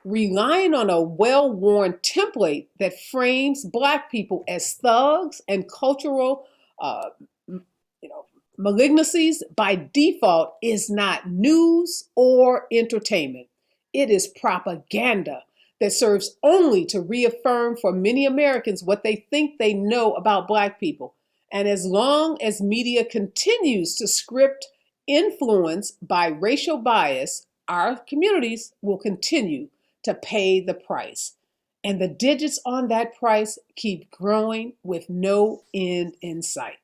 Relying on a well-worn template that frames Black people as thugs and cultural malignancies by default is not news or entertainment. It is propaganda that serves only to reaffirm for many Americans what they think they know about Black people. And as long as media continues to script influence by racial bias, our communities will continue to pay the price. And the digits on that price keep growing with no end in sight.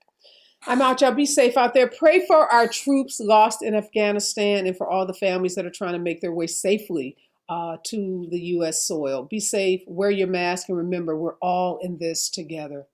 I'm out, y'all. Be safe out there. Pray for our troops lost in Afghanistan and for all the families that are trying to make their way safely to the U.S. soil. Be safe, wear your mask, and remember, we're all in this together.